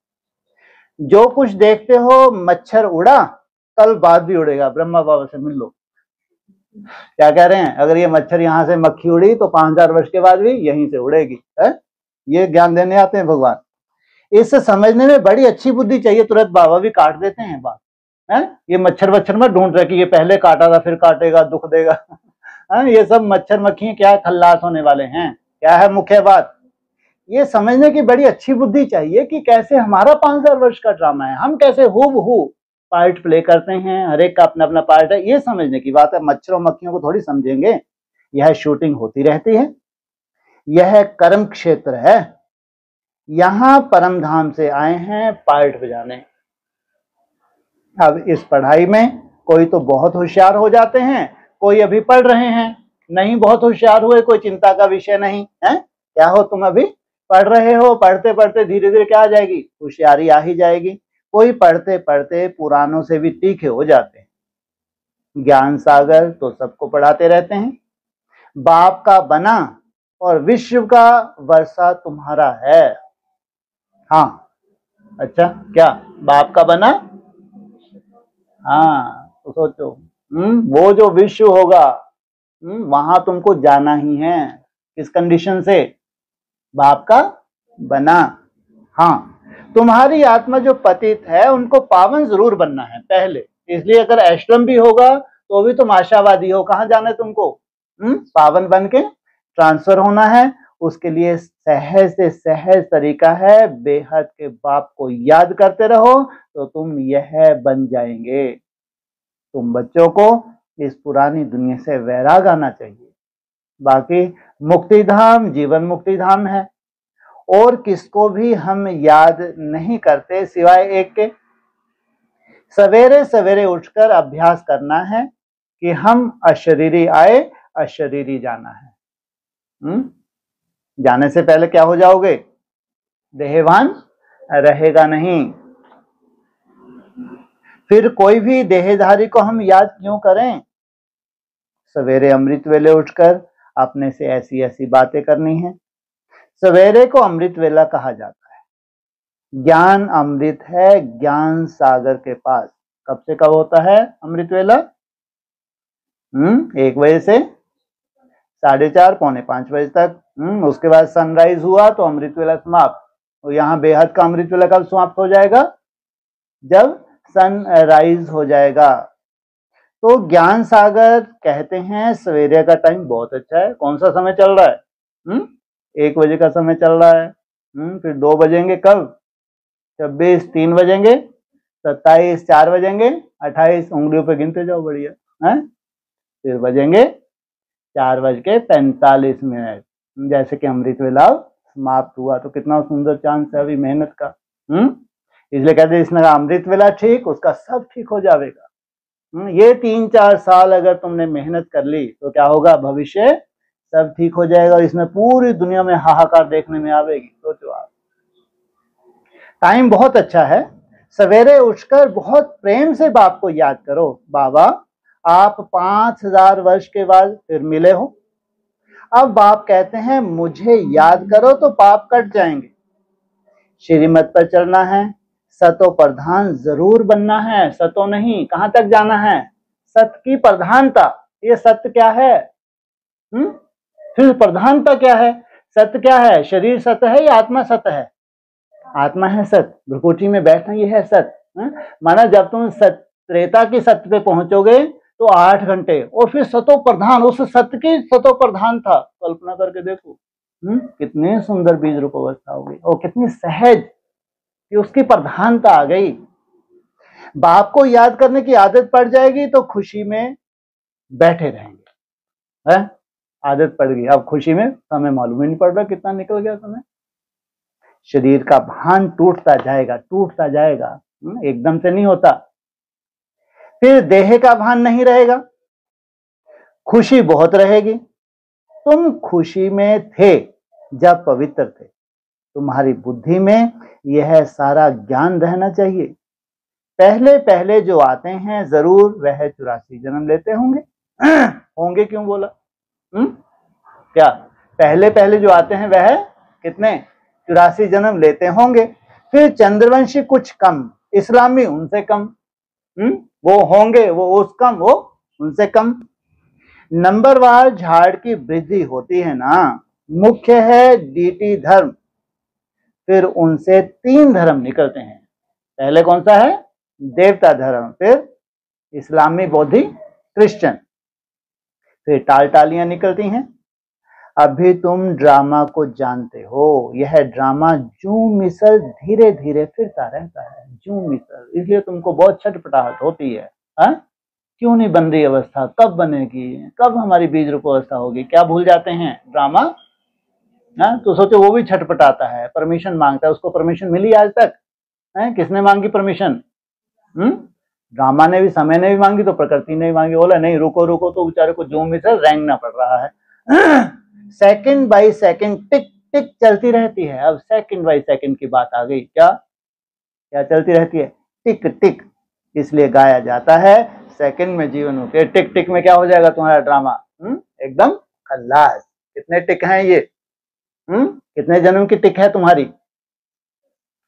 जो कुछ देखते हो मच्छर उड़ा, कल बाद भी उड़ेगा, ब्रह्मा बाबा से मिल लो। क्या कह रहे हैं, अगर ये मच्छर यहाँ से मक्खी उड़ी तो 5000 वर्ष के बाद भी यहीं से उड़ेगी। ये ज्ञान देने आते हैं भगवान। इससे समझने में बड़ी अच्छी बुद्धि चाहिए, तुरंत बाबा भी काट देते हैं बात। ये मच्छर में ढूंढ रहे कि ये पहले काटा था फिर काटेगा, दुख देगा। ये सब मच्छर मक्खी क्या खल्लास होने वाले हैं। क्या है मुख्य बात, ये समझने की बड़ी अच्छी बुद्धि चाहिए कि कैसे हमारा 5000 वर्ष का ड्रामा है, हम कैसे हूबहू पार्ट प्ले करते हैं, हर एक का अपना अपना पार्ट है, ये समझने की बात है। मच्छरों मक्खियों को थोड़ी समझेंगे। यह शूटिंग होती रहती है, यह कर्म क्षेत्र है, यहां परम धाम से आए हैं पार्ट बजाने। अब इस पढ़ाई में कोई तो बहुत होशियार हो जाते हैं, कोई अभी पढ़ रहे हैं, नहीं बहुत होशियार हुए, कोई चिंता का विषय नहीं है। क्या हो, तुम अभी पढ़ रहे हो, पढ़ते पढ़ते धीरे धीरे क्या आ जाएगी, होशियारी आ ही जाएगी। कोई पढ़ते पढ़ते पुरानों से भी तीखे हो जाते हैं। ज्ञान सागर तो सबको पढ़ाते रहते हैं। बाप का बना और विश्व का वर्षा तुम्हारा है। हाँ, अच्छा, क्या बाप का बना? हाँ, तो सोचो, वो जो विश्व होगा, वहां तुमको जाना ही है। किस कंडीशन से? बाप का बना। हाँ, तुम्हारी आत्मा जो पतित है उनको पावन जरूर बनना है पहले। इसलिए अगर आश्रम भी होगा तो भी तुम आशावादी हो, कहाँ जाना है तुमको? पावन बन के ट्रांसफर होना है। उसके लिए सहज से सहज तरीका है, बेहद के बाप को याद करते रहो तो तुम यह बन जाएंगे। तुम बच्चों को इस पुरानी दुनिया से वैराग आना चाहिए। बाकी मुक्ति धाम जीवन मुक्ति धाम है, और किसको भी हम याद नहीं करते सिवाय एक के। सवेरे सवेरे उठकर अभ्यास करना है कि हम अशरीरी आए, अशरीरी जाना है। जाने से पहले क्या हो जाओगे? देहवान रहेगा नहीं। फिर कोई भी देहधारी को हम याद क्यों करें? सवेरे अमृत वेले उठकर अपने से ऐसी ऐसी बातें करनी है। सवेरे को अमृत वेला कहा जाता है। ज्ञान अमृत है ज्ञान सागर के पास। कब से कब होता है अमृत वेला? 1 बजे से 4:30 पौने 5 बजे तक। उसके बाद सनराइज हुआ तो अमृत वेला समाप्त। और यहाँ बेहद का अमृत वेला कब समाप्त हो जाएगा? जब सनराइज हो जाएगा। तो ज्ञान सागर कहते हैं सवेरे का टाइम बहुत अच्छा है। कौन सा समय चल रहा है? 1 बजे का समय चल रहा है। फिर 2 बजेंगे कब? 26 3 बजेंगे, 27 4 बजेंगे, 28 उंगलियों पे गिनते जाओ, बढ़िया है। फिर बजेंगे 4:45। जैसे कि अमृत वेला समाप्त हुआ। तो कितना सुंदर चांस है अभी मेहनत का। इसलिए कहते हैं इसमें अमृत वेला ठीक, उसका सब ठीक हो जाएगा। ये 3-4 साल अगर तुमने मेहनत कर ली तो क्या होगा? भविष्य सब ठीक हो जाएगा। और इसमें पूरी दुनिया में हाहाकार देखने में आवेगी। सोचो आप, टाइम बहुत अच्छा है। सवेरे उठकर बहुत प्रेम से बाप को याद करो। बाबा, आप 5000 वर्ष के बाद फिर मिले हो। अब बाप कहते हैं मुझे याद करो तो पाप कट जाएंगे। श्रीमत पर चलना है, सतो प्रधान जरूर बनना है। सतो नहीं, कहां तक जाना है? सत की प्रधानता। ये सत्य क्या है? फिर प्रधानता क्या है? सत्य क्या है? शरीर सत्य है या आत्मा सत्य है? आत्मा है सत्य। भ्रुकुटी में बैठना ये है सत्य। माना जब तुम त्रेता की सत्य पे पहुंचोगे तो 8 घंटे, और फिर सतो प्रधान, उस सत्य की सतो प्रधान था। कल्पना करके देखो कितने सुंदर बीज रूप अवस्था होगी, और कितनी सहज कि उसकी प्रधानता आ गई। बाप को याद करने की आदत पड़ जाएगी तो खुशी में बैठे रहेंगे। है? आदत पड़ गई। अब खुशी में समय मालूम ही नहीं पड़ रहा कितना निकल गया समय। शरीर का भान टूटता जाएगा, टूटता जाएगा, एकदम से नहीं होता। फिर देह का भान नहीं रहेगा, खुशी बहुत रहेगी। तुम खुशी में थे जब पवित्र थे। तुम्हारी बुद्धि में यह सारा ज्ञान रहना चाहिए। पहले पहले जो आते हैं जरूर वह 84 जन्म लेते होंगे। होंगे क्यों बोला? क्या पहले पहले जो आते हैं वह कितने? 84 जन्म लेते होंगे। फिर चंद्रवंशी कुछ कम, इस्लामी उनसे कम। वो होंगे, वो उस कम, वो उनसे कम। नंबरवार झाड़ की वृद्धि होती है ना। मुख्य है डीटी धर्म, फिर उनसे 3 धर्म निकलते हैं। पहले कौन सा है? देवता धर्म, फिर इस्लामी, बौद्धिक, क्रिश्चियन, फिर टाल टालियां निकलती हैं। अभी तुम ड्रामा को जानते हो। यह ड्रामा जू मिसल धीरे धीरे फिरता रहता है, जू मिसल, इसलिए तुमको बहुत छटपटाहट होती है। हा? क्यों नहीं बन रही अवस्था, कब बनेगी, कब हमारी बीज रूप अवस्था होगी, क्या भूल जाते हैं ड्रामा। ना तो सोचो वो भी छटपटाता है, परमिशन मांगता है, उसको परमिशन मिली आज तक है? किसने मांगी परमिशन? ड्रामा ने भी, समय ने भी मांगी, तो प्रकृति ने भी मांगी। बोला नहीं रुको रुको, तो बेचारे को जूम मिसल रेंगना पड़ रहा है। सेकंड बाय सेकंड टिक टिक चलती रहती है। अब सेकंड बाय सेकंड की बात आ गई, क्या क्या चलती रहती है? टिक टिक। इसलिए गाया जाता है सेकंड में जीवन हो के, टिक टिक में क्या हो जाएगा तुम्हारा ड्रामा? एकदम खल्लास। कितने टिक हैं ये? कितने जन्म की टिक है तुम्हारी?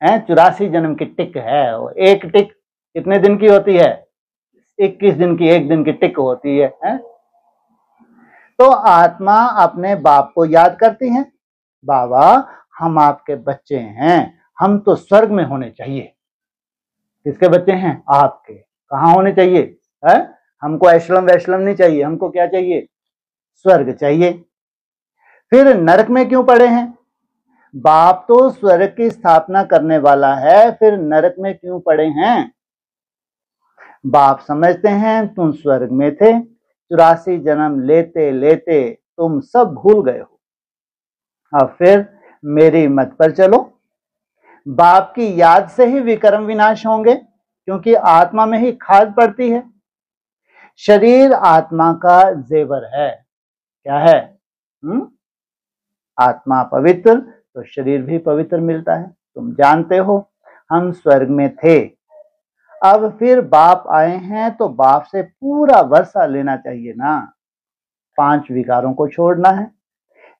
84 जन्म की टिक है। एक टिक कितने दिन की होती है? 21 दिन की, एक दिन की टिक होती है, तो आत्मा अपने बाप को याद करती है, बाबा हम आपके बच्चे हैं, हम तो स्वर्ग में होने चाहिए। किसके बच्चे हैं? आपके। कहाँ होने चाहिए? है? हमको ऐश्वर्य वैश्लम नहीं चाहिए, हमको क्या चाहिए? स्वर्ग चाहिए। फिर नरक में क्यों पड़े हैं? बाप तो स्वर्ग की स्थापना करने वाला है, फिर नरक में क्यों पड़े हैं? बाप समझते हैं तुम स्वर्ग में थे, 84 जन्म लेते लेते तुम सब भूल गए हो। अब फिर मेरी मत पर चलो। बाप की याद से ही विकर्म विनाश होंगे, क्योंकि आत्मा में ही खाद पड़ती है। शरीर आत्मा का जेवर है। क्या है? आत्मा पवित्र तो शरीर भी पवित्र मिलता है। तुम जानते हो हम स्वर्ग में थे, अब फिर बाप आए हैं तो बाप से पूरा वर्षा लेना चाहिए ना। 5 विकारों को छोड़ना है,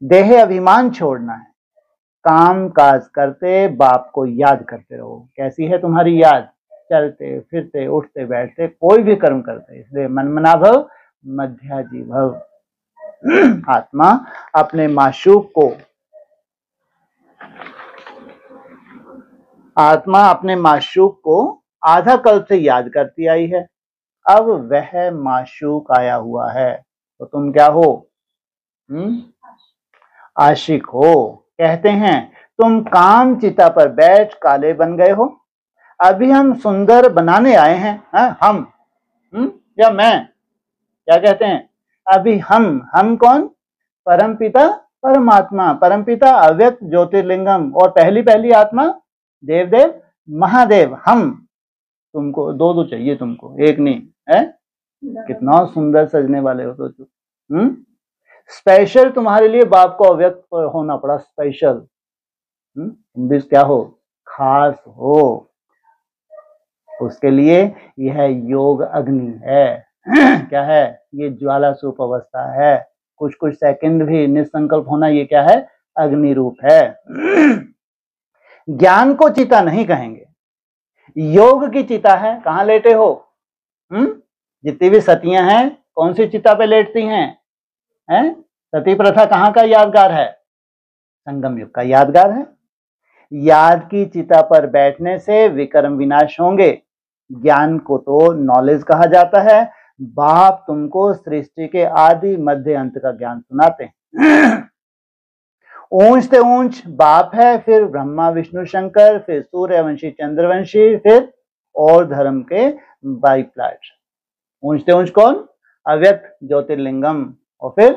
देह अभिमान छोड़ना है, काम काज करते बाप को याद करते रहो। कैसी है तुम्हारी याद? चलते फिरते उठते बैठते कोई भी कर्म करते, इसलिए मनमना भव मध्याजी भव। आत्मा अपने माशूक को, आत्मा अपने माशूक को आधा कल्प से याद करती आई है। अब वह माशूक आया हुआ है तो तुम क्या हो? आशिक हो। कहते हैं तुम काम चिता पर बैठ काले बन गए हो, अभी हम सुंदर बनाने आए हैं। हम या मैं, क्या कहते हैं? अभी हम कौन? परमपिता परमात्मा, परमपिता अव्यक्त ज्योतिर्लिंगम, और पहली पहली आत्मा देवदेव महादेव। हम तुमको दो चाहिए, तुमको एक नहीं है। कितना सुंदर सजने वाले हो तो स्पेशल तुम्हारे लिए बाप को अव्यक्त होना पड़ा, स्पेशल। तुम भी क्या हो? खास हो। उसके लिए यह योग अग्नि है। क्या है? ये ज्वाला स्वरूप अवस्था है। कुछ कुछ सेकंड भी निसंकल्प होना, ये क्या है? अग्नि रूप है। ज्ञान को चिता नहीं कहेंगे, योग की चिता है। कहां लेटे हो? जितनी भी सतियां हैं कौन सी चिता पे लेटती हैं? सती प्रथा कहाँ का यादगार है? संगम युग का यादगार है। याद की चिता पर बैठने से विकर्म विनाश होंगे। ज्ञान को तो नॉलेज कहा जाता है। बाप तुमको सृष्टि के आदि मध्य अंत का ज्ञान सुनाते हैं। ऊंच से ऊंच बाप है, फिर ब्रह्मा विष्णु शंकर, फिर सूर्यवंशी चंद्रवंशी, फिर और धर्म के बाईप्लाट। ऊंच से ऊंच कौन? अव्यक्त ज्योतिर्लिंगम, और फिर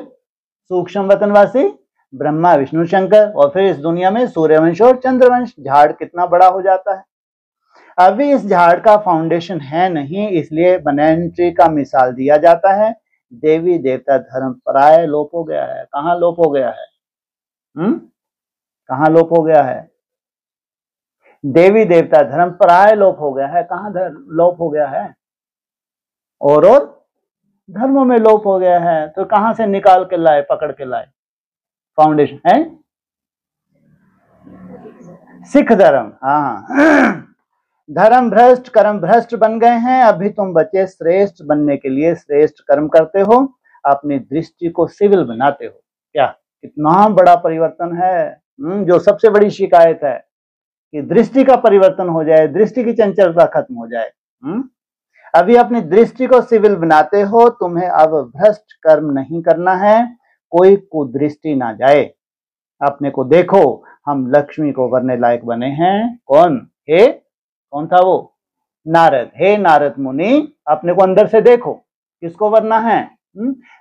सूक्ष्म वतनवासी ब्रह्मा विष्णु शंकर, और फिर इस दुनिया में सूर्यवंश और चंद्रवंश। झाड़ कितना बड़ा हो जाता है। अभी इस झाड़ का फाउंडेशन है नहीं, इसलिए बनैन ट्री का मिसाल दिया जाता है। देवी देवता धर्म पराय लोप हो गया है। कहाँ लोप हो गया है? कहाँ लोप हो गया है? देवी देवता धर्म पराय लोप हो गया है। कहाँ लोप हो गया है? और धर्मों में लोप हो गया है। तो कहां से निकाल के लाए, पकड़ के लाए? फाउंडेशन है सिख धर्म। हाँ, धर्म भ्रष्ट कर्म भ्रष्ट बन गए हैं। अभी तुम बच्चे श्रेष्ठ बनने के लिए श्रेष्ठ कर्म करते हो, अपनी दृष्टि को सिविल बनाते हो। क्या कितना बड़ा परिवर्तन है। जो सबसे बड़ी शिकायत है कि दृष्टि का परिवर्तन हो जाए, दृष्टि की चंचलता खत्म हो जाए। अभी अपनी दृष्टि को सिविल बनाते हो। तुम्हें अब भ्रष्ट कर्म नहीं करना है, कोई कुदृष्टि ना जाए। अपने को देखो, हम लक्ष्मी को वरने लायक बने हैं। कौन था वो? नारद। हे नारद मुनि, अपने को अंदर से देखो, किसको वरना है?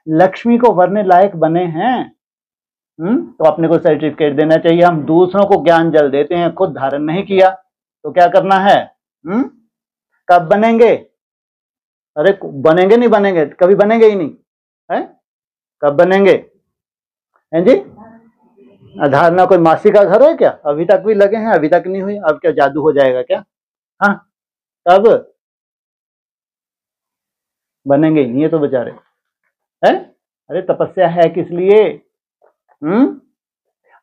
लक्ष्मी को वरने लायक बने हैं। तो अपने को सर्टिफिकेट देना चाहिए। हम दूसरों को ज्ञान जल देते हैं, खुद धारण नहीं किया, तो क्या करना है? कब बनेंगे? अरे बनेंगे नहीं बनेंगे, कभी बनेंगे ही नहीं है। कब बनेंगे? हैं जी? धारणा कोई मासी का घर है क्या? अभी तक भी लगे हैं, अभी तक नहीं हुई, अब क्या जादू हो जाएगा क्या? हाँ, कब बनेंगे ही नहीं है तो बेचारे है। अरे तपस्या है किस लिए?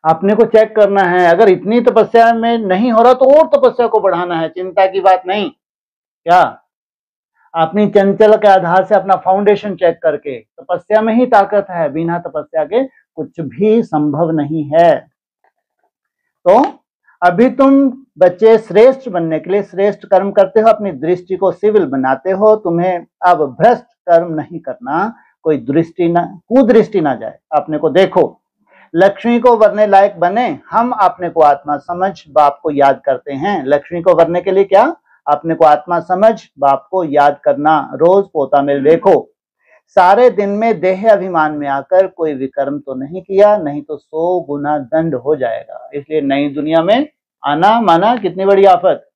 अपने को चेक करना है। अगर इतनी तपस्या में नहीं हो रहा तो और तपस्या को बढ़ाना है, चिंता की बात नहीं। क्या? अपनी चंचल के आधार से अपना फाउंडेशन चेक करके, तपस्या में ही ताकत है, बिना तपस्या के कुछ भी संभव नहीं है। तो अभी तुम बच्चे श्रेष्ठ बनने के लिए श्रेष्ठ कर्म करते हो, अपनी दृष्टि को सिविल बनाते हो। तुम्हें अब भ्रष्ट कर्म नहीं करना, कोई कुदृष्टि ना जाए। अपने को देखो, लक्ष्मी को वरने लायक बने। हम अपने को आत्मा समझ बाप को याद करते हैं। लक्ष्मी को वरने के लिए क्या? अपने को आत्मा समझ बाप को याद करना। रोज पोता में देखो, सारे दिन में देह अभिमान में आकर कोई विकर्म तो नहीं किया, नहीं तो 100 गुना दंड हो जाएगा। इसलिए नई दुनिया में आना माना कितनी बड़ी आफत।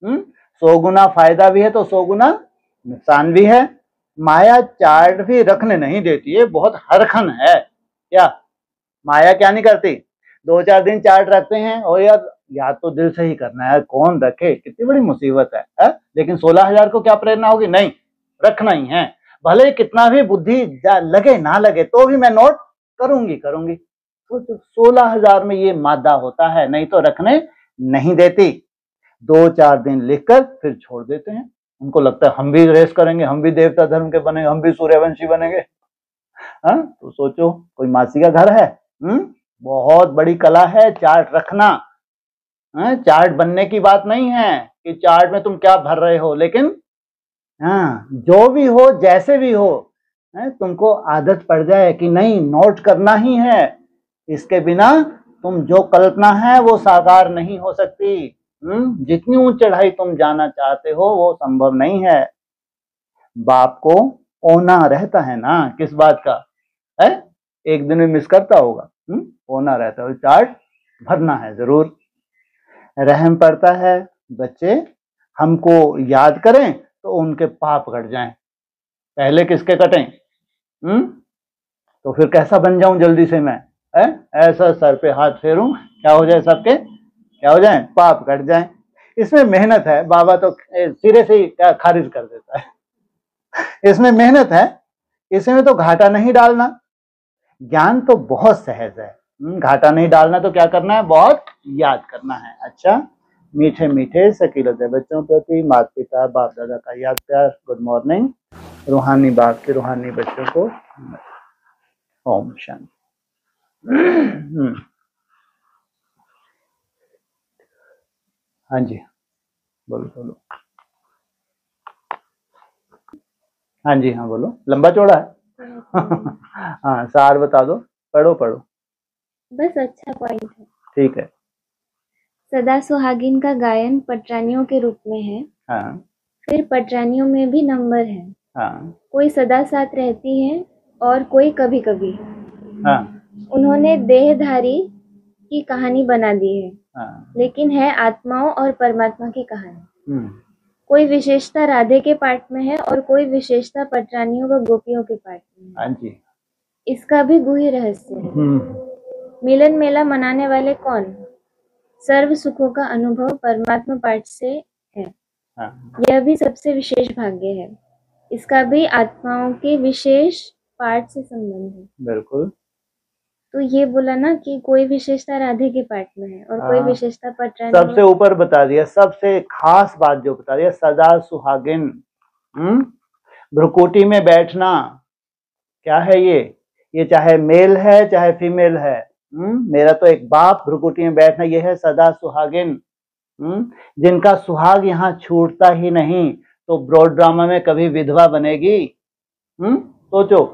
100 गुना फायदा भी है तो 100 गुना नुकसान भी है। माया चार्ट भी रखने नहीं देती है, बहुत हरखन है। क्या माया क्या नहीं करती? 2-4 दिन चार्ट रखते हैं, और याद तो दिल से ही करना है, कौन रखे, कितनी बड़ी मुसीबत है? लेकिन 16,000 को क्या प्रेरणा होगी? नहीं, रखना ही है, भले कितना भी बुद्धि लगे ना लगे, तो भी मैं नोट करूंगी। तो 16,000 में ये मादा होता है, नहीं तो रखने नहीं देती। 2-4 दिन लिखकर फिर छोड़ देते हैं। उनको लगता है हम भी रेस करेंगे, हम भी देवता धर्म के बनेंगे, हम भी सूर्यवंशी बनेंगे। तो सोचो, कोई मासी का घर है? बहुत बड़ी कला है चार्ट रखना। चार्ट बनने की बात नहीं है कि चार्ट में तुम क्या भर रहे हो, लेकिन जो भी हो, जैसे भी हो, तुमको आदत पड़ जाए कि नहीं, नोट करना ही है। इसके बिना तुम जो कल्पना है वो साकार नहीं हो सकती। जितनी ऊंच चढ़ाई तुम जाना चाहते हो वो संभव नहीं है। बाप को ओना रहता है ना, किस बात का है? एक दिन में मिस करता होगा। होना रहता है, चार्ट भरना है जरूर। रहम पड़ता है बच्चे हमको याद करें तो उनके पाप कट जाएं, पहले किसके कटें? तो फिर कैसा बन जाऊं जल्दी से मैं? ऐसा सर पे हाथ फेरूं, क्या हो जाए? सबके क्या हो जाए? पाप कट जाएं। इसमें मेहनत है, बाबा तो सिरे से ही खारिज कर देता है। इसमें मेहनत है, इसमें तो घाटा नहीं डालना। ज्ञान तो बहुत सहज है, घाटा नहीं डालना। तो क्या करना है? बहुत याद करना है। अच्छा, मीठे मीठे सकीलते बच्चों प्रति माता पिता बाप दादा का याद प्यार। Good morning. रूहानी बाप के रूहानी बच्चों को ओम शांति। हाँ जी, बोलो। हाँ जी, हाँ बोलो। लंबा चौड़ा है? हाँ, सार बता दो। पढ़ो बस अच्छा पॉइंट है। ठीक है। सदा सुहागिन का गायन पटरानियों के रूप में है। हाँ। फिर पटरानियों में भी नंबर है। हाँ। कोई सदा साथ रहती है और कोई कभी कभी। हाँ। उन्होंने देहधारी की कहानी बना दी है। हाँ। लेकिन है आत्माओं और परमात्मा की कहानी। हम्म। कोई विशेषता राधे के पार्ट में है और कोई विशेषता पटरानियों व गोपियों के पार्ट में है। हाँ जी। इसका भी गुह्य रहस्य है। मिलन मेला मनाने वाले कौन? सर्व सुखों का अनुभव परमात्मा पाठ से है। यह भी सबसे विशेष भाग्य है। इसका भी आत्माओं के विशेष पाठ से संबंध है। बिल्कुल। तो ये बोला ना कि कोई विशेषता राधे के पाठ में है और कोई विशेषता पटरानी। सबसे ऊपर बता दिया, सबसे खास बात जो बता दिया, सदा सुहागिन। भ्रुकुटी में बैठना क्या है? ये चाहे मेल है चाहे फीमेल है। मेरा तो एक बाप भ्रुकुटी में बैठना, ये है सदा सुहागिन। जिनका सुहाग यहाँ छूटता ही नहीं, तो ब्रॉड ड्रामा में कभी विधवा बनेगी? सोचो,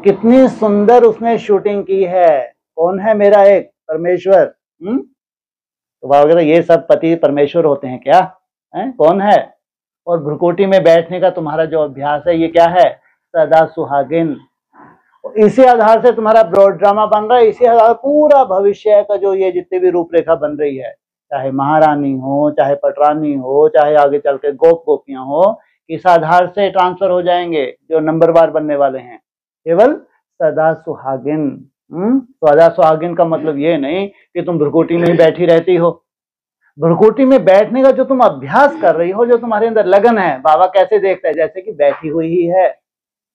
कितनी सुंदर उसने शूटिंग की है। कौन है मेरा एक परमेश्वर? तो बाबा कहते ये सब पति परमेश्वर होते हैं क्या? कौन है? और भ्रुकुटी में बैठने का तुम्हारा जो अभ्यास है ये क्या है? सदा सुहागिन। इसी आधार से तुम्हारा ब्रॉड ड्रामा बन रहा है, इसी आधार पूरा भविष्य का जो ये जितनी भी रूपरेखा बन रही है, चाहे महारानी हो, चाहे पटरानी हो, चाहे आगे चल के गोप गोपियां हो, इस आधार से ट्रांसफर हो जाएंगे जो नंबरवार बनने वाले हैं। केवल सदा सुहागिन। सदा सुहागिन का मतलब ये नहीं कि तुम भ्रुकुटी में ही बैठी रहती हो। भ्रुकुटी में बैठने का जो तुम अभ्यास कर रही हो, जो तुम्हारे अंदर लगन है, बाबा कैसे देखता है? जैसे कि बैठी हुई ही है।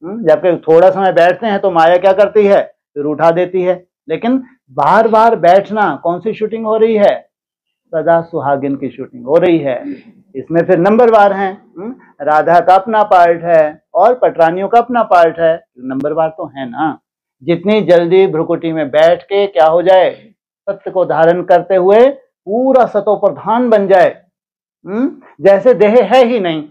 जबकि थोड़ा समय बैठते हैं तो माया क्या करती है? फिर उठा देती है। लेकिन बार बार बैठना, कौन सी शूटिंग हो रही है? सदा सुहागिन की शूटिंग हो रही है। इसमें फिर नंबरवार हैं। राधा का अपना पार्ट है और पटरानियों का अपना पार्ट है। नंबरवार तो है ना। जितनी जल्दी भ्रुकुटी में बैठ के क्या हो जाए? सत्य को धारण करते हुए पूरा सतो प्रधान बन जाए। जैसे देह है ही नहीं,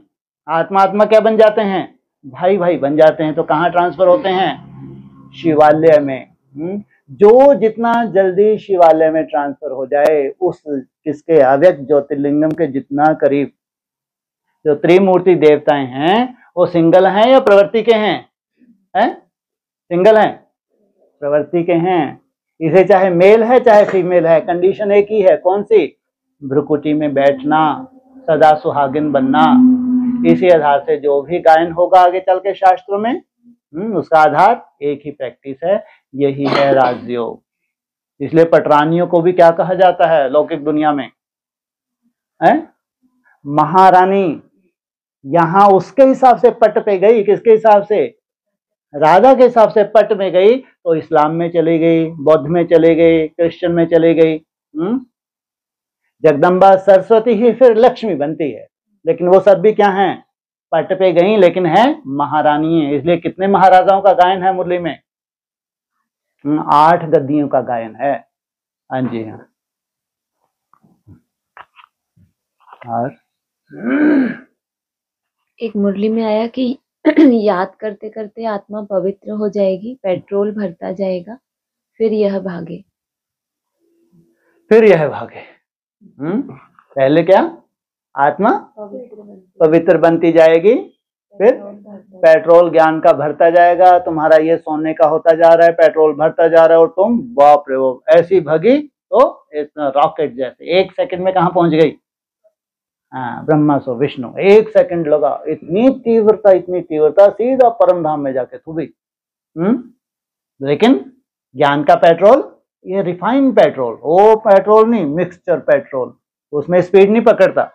आत्मा क्या बन जाते हैं? भाई भाई बन जाते हैं। तो कहाँ ट्रांसफर होते हैं? शिवालय में। जो जितना जल्दी शिवालय में ट्रांसफर हो जाए, उस किसके? अव्यक्त ज्योतिर्लिंगम के जितना करीब। जो त्रिमूर्ति देवताएं हैं वो सिंगल हैं या प्रवृत्ति के हैं? सिंगल हैं, प्रवृत्ति के हैं। इसे चाहे मेल है चाहे फीमेल है, कंडीशन एक ही है। कौन सी? भ्रुकुटी में बैठना, सदा सुहागिन बनना। इसी आधार से जो भी गायन होगा आगे चल के शास्त्रों में, उसका आधार एक ही प्रैक्टिस है, यही है राजयोग। इसलिए पटरानियों को भी क्या कहा जाता है लौकिक दुनिया में? महारानी। यहां उसके हिसाब से पट पे गई, किसके हिसाब से? राधा के हिसाब से पट में गई तो इस्लाम में चली गई, बौद्ध में चली गई, क्रिश्चियन में चली गई। जगदम्बा सरस्वती ही फिर लक्ष्मी बनती है। लेकिन वो सब भी क्या हैं? पट पे गई, लेकिन है महारानी है। इसलिए कितने महाराजाओं का गायन है मुरली में? 8 गद्दियों का गायन है। हाँ जी हाँ। और एक मुरली में आया कि याद करते करते आत्मा पवित्र हो जाएगी, पेट्रोल भरता जाएगा, फिर यह भागे। पहले क्या? आत्मा पवित्र बनती जाएगी, फिर पेट्रोल ज्ञान का भरता जाएगा। तुम्हारा ये सोने का होता जा रहा है, पेट्रोल भरता जा रहा है, और तुम बाप रे वो ऐसी भगी तो रॉकेट जैसे 1 सेकंड में कहाँ पहुंच गई? ब्रह्मा सो विष्णु। 1 सेकंड लगा, इतनी तीव्रता सीधा परम धाम में जाके थूबी। लेकिन ज्ञान का पेट्रोल, ये रिफाइंड पेट्रोल, वो पेट्रोल नहीं, मिक्सचर पेट्रोल, उसमें स्पीड नहीं पकड़ता।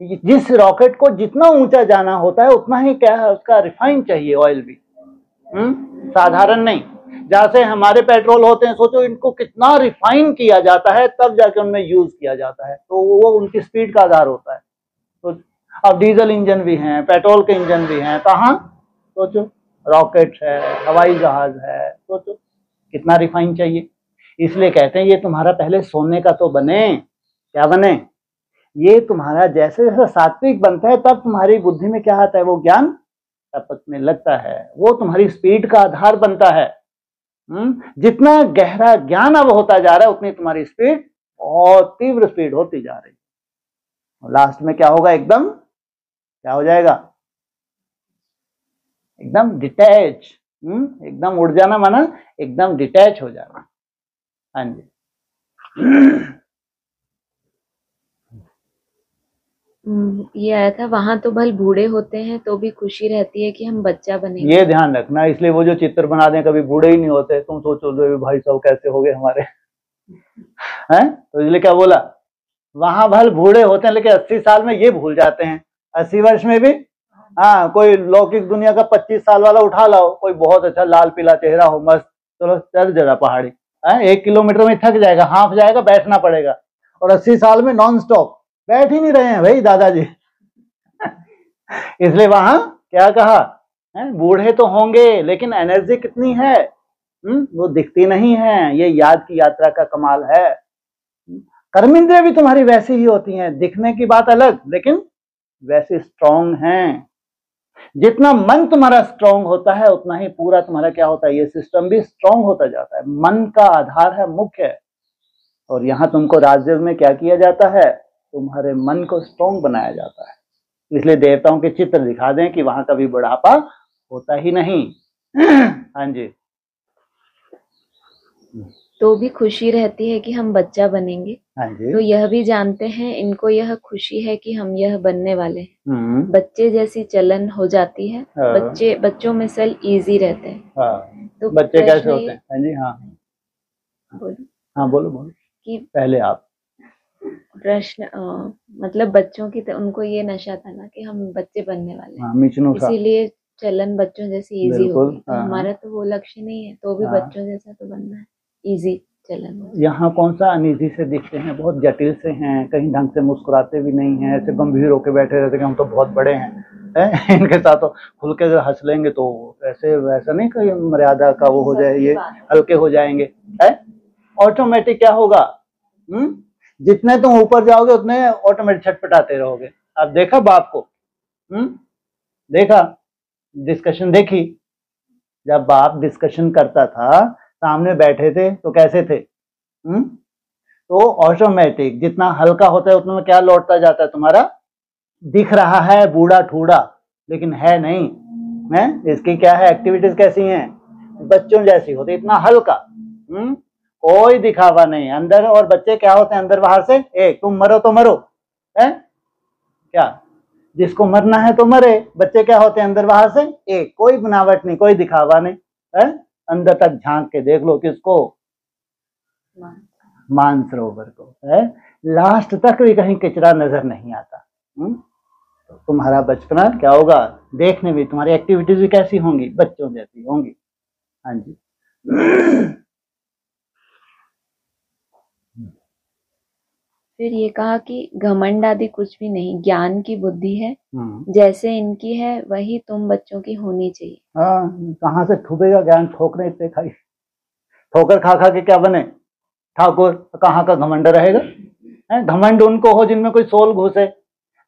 जिस रॉकेट को जितना ऊंचा जाना होता है उतना ही क्या है उसका रिफाइन चाहिए, ऑयल भी। साधारण नहीं। जैसे हमारे पेट्रोल होते हैं, सोचो इनको कितना रिफाइन किया जाता है तब जाके उनमें यूज किया जाता है, तो वो उनकी स्पीड का आधार होता है। तो अब डीजल इंजन भी हैं, पेट्रोल के इंजन भी हैं, कहाँ? सोचो रॉकेट है, हवाई जहाज है, सोचो कितना रिफाइन चाहिए। इसलिए कहते हैं ये तुम्हारा पहले सोने का तो बने। क्या बने? ये तुम्हारा जैसे जैसे सात्विक बनता है तब तुम्हारी बुद्धि में क्या आता है? वो ज्ञान टपकने लगता है, वो तुम्हारी स्पीड का आधार बनता है। जितना गहरा ज्ञान अब होता जा रहा है उतनी तुम्हारी स्पीड बहुत तीव्र स्पीड होती जा रही है। लास्ट में क्या होगा? एकदम क्या हो जाएगा? एकदम डिटैच। एकदम उड़ जाना माना एकदम डिटैच हो जाना। हाँ जी। ये आया था, वहां तो भले बूढ़े होते हैं तो भी खुशी रहती है कि हम बच्चा बनेंगे। ये ध्यान रखना। इसलिए वो जो चित्र बना दें कभी बूढ़े ही नहीं होते। तुम सोचो भाई साहब कैसे हो गए हमारे हैं? तो इसलिए क्या बोला? वहां भले बूढ़े होते हैं लेकिन 80 साल में ये भूल जाते हैं। 80 वर्ष में भी कोई लौकिक दुनिया का 25 साल वाला उठा लाओ, कोई बहुत अच्छा लाल पीला चेहरा हो, मस्त, चलो चल जरा पहाड़ी, 1 किलोमीटर में थक जाएगा, हाफ जाएगा, बैठना पड़ेगा। और 80 साल में नॉन स्टॉप बैठ ही नहीं रहे हैं भाई दादाजी इसलिए वहां क्या कहा? बूढ़े तो होंगे लेकिन एनर्जी कितनी है? वो दिखती नहीं है। ये याद की यात्रा का कमाल है। कर्मेंद्रिय भी तुम्हारी वैसी ही होती हैं, दिखने की बात अलग, लेकिन वैसे स्ट्रांग हैं। जितना मन तुम्हारा स्ट्रांग होता है उतना ही पूरा तुम्हारा क्या होता है, ये सिस्टम भी स्ट्रांग होता जाता है। मन का आधार है, मुख्य है। और यहाँ तुमको राजयोग में क्या किया जाता है, तुम्हारे मन को स्ट्रांग बनाया जाता है। इसलिए देवताओं के चित्र दिखा दें कि वहां कभी बुढ़ापा होता ही नहीं। हाँ जी। तो भी खुशी रहती है कि हम बच्चा बनेंगे। हाँ जी। तो यह भी जानते हैं, इनको यह खुशी है कि हम यह बनने वाले हैं। बच्चे जैसी चलन हो जाती है। बच्चों में सेल इजी रहते हैं। तो बच्चे कैसे होते हैं? हाँ जी। हाँ बोलो। हाँ बोलो बोलो कि पहले आप। प्रश्न मतलब बच्चों की उनको ये नशा था ना कि हम बच्चे बनने वाले हैं, इसीलिए चलन बच्चों जैसी इजी होगी। तो हमारा तो वो लक्ष्य नहीं है, तो भी बच्चों जैसा तो बनना है, इजी चलन। यहाँ कौन सा अनइजी से दिखते हैं, बहुत जटिल से हैं, कहीं ढंग से मुस्कुराते भी नहीं हैं, ऐसे गंभीर होके बैठे रहते कि हम तो बहुत बड़े हैं। इनके साथ तो खुल के अगर हंस लेंगे तो ऐसे वैसा नहीं कहीं मर्यादा का वो हो जाए, ये हल्के हो जाएंगे। है ऑटोमेटिक क्या होगा, जितने तुम ऊपर जाओगे उतने ऑटोमेटिक छटपटाते रहोगे। अब देखा बाप को, देखा डिस्कशन देखी, जब बाप डिस्कशन करता था सामने बैठे थे तो कैसे थे, तो ऑटोमेटिक जितना हल्का होता है उतना में क्या लौटता जाता है, तुम्हारा दिख रहा है बूढ़ा ठूढ़ा लेकिन है नहीं है। इसकी क्या है, एक्टिविटीज कैसी हैं, बच्चों जैसी होती, इतना हल्का, कोई दिखावा नहीं अंदर। और बच्चे क्या होते हैं अंदर बाहर से एक, तुम मरो तो मरो है क्या, जिसको मरना है तो मरे। बच्चे क्या होते हैं अंदर बाहर से एक, कोई बनावट नहीं, कोई दिखावा नहीं है। अंदर तक झांक के देख लो किसको, मानसरोवर को है। लास्ट तक भी कहीं कचरा नजर नहीं आता। तो तुम्हारा बचपना क्या होगा, देखने में तुम्हारी एक्टिविटीज भी कैसी होंगी, बच्चों जैसी होंगी। हाँ जी। फिर ये कहा कि घमंड आदि कुछ भी नहीं, ज्ञान की बुद्धि है, जैसे इनकी है वही तुम बच्चों की होनी चाहिए। हाँ, कहाँ से ठुकेगा ज्ञान, ठोकरे इतने खाई, ठोकर खा खा के क्या बने ठाकुर, कहाँ का घमंड रहेगा। घमंड उनको हो जिनमें कोई सोल घुसे,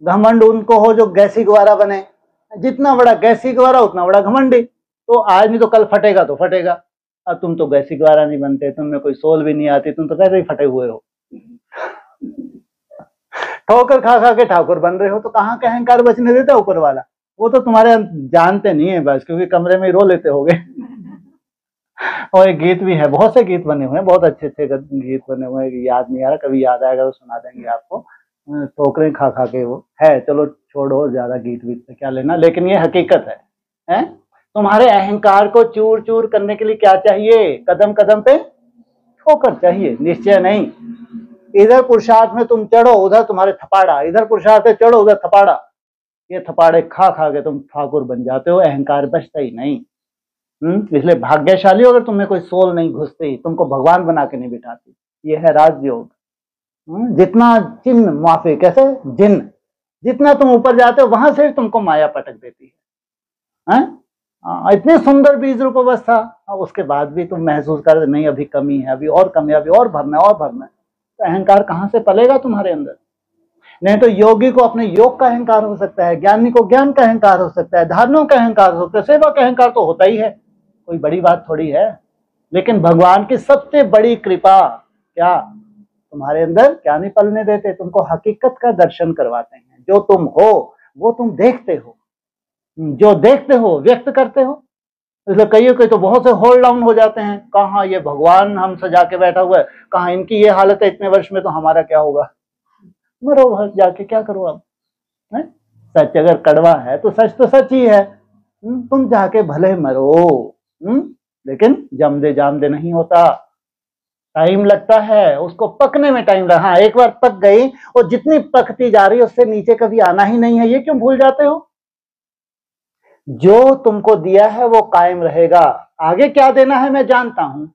घमंड उनको हो जो गैसी ग्वारा बने। जितना बड़ा गैसी ग्वारा उतना बड़ा घमंडी। तो आज नहीं तो कल फटेगा तो फटेगा। अब तुम तो गैसी ग्वारा नहीं बनते, तुम्हें कोई सोल भी नहीं आती, तुम तो वैसे ही फटे हुए हो। ठोकर खा खा के ठाकुर बन रहे हो, तो कहाँ का अहंकार बचने देता ऊपर वाला। वो तो तुम्हारे जानते नहीं है बस, क्योंकि कमरे में ही रो लेते होगे। और एक गीत भी है, बहुत से गीत बने हुए हैं, बहुत अच्छे अच्छे गीत बने हुए हैं, याद नहीं आ रहा, कभी याद आएगा तो सुना देंगे आपको। ठोकरें खा खा के वो है, चलो छोड़ो ज्यादा गीत वीत से क्या लेना, लेकिन ये हकीकत है? तुम्हारे अहंकार को चूर चूर करने के लिए क्या चाहिए, कदम कदम पे ठोकर चाहिए, निश्चय नहीं। इधर पुरुषार्थ में तुम चढ़ो उधर तुम्हारे थपाड़ा, इधर पुरुषार्थ में चढ़ो उधर थपाड़ा। ये थपाड़े खा खा के तुम ठाकुर बन जाते हो, अहंकार बचता ही नहीं। इसलिए भाग्यशाली हो अगर तुम्हें कोई सोल नहीं घुसती, तुमको भगवान बना के नहीं बिठाती। ये है राजयोग। जितना चिन्ह माफी कैसे जिन, जितना तुम ऊपर जाते हो वहां से तुमको माया पटक देती है। इतनी सुंदर बीज रूप अवस्था, उसके बाद भी तुम महसूस कर नहीं अभी कमी है, अभी और कमी है, अभी और भरना है और भरना है। तो अहंकार कहाँ से पलेगा तुम्हारे अंदर। नहीं तो योगी को अपने योग का अहंकार हो सकता है, ज्ञानी को ज्ञान का अहंकार हो सकता है, धारणों का अहंकार हो सकता है, सेवा का अहंकार तो होता ही है, कोई बड़ी बात थोड़ी है। लेकिन भगवान की सबसे बड़ी कृपा क्या, तुम्हारे अंदर क्या नहीं पलने देते, तुमको हकीकत का दर्शन करवाते हैं। जो तुम हो वो तुम देखते हो, जो देखते हो व्यक्त करते हो। इसलिए कई तो बहुत से होल्ड डाउन हो जाते हैं, कहाँ ये भगवान हम सजा के बैठा हुआ है, कहाँ इनकी ये हालत है, इतने वर्ष में तो हमारा क्या होगा। मरो भर जाके क्या करो अब। सच अगर कड़वा है तो सच तो सच ही है, तुम जाके भले मरो, लेकिन जमदे जामदे नहीं होता, टाइम लगता है उसको पकने में, टाइम रहा। एक बार पक गई और जितनी पकती जा रही है उससे नीचे कभी आना ही नहीं है। ये क्यों भूल जाते हो, जो तुमको दिया है वो कायम रहेगा। आगे क्या देना है मैं जानता हूं।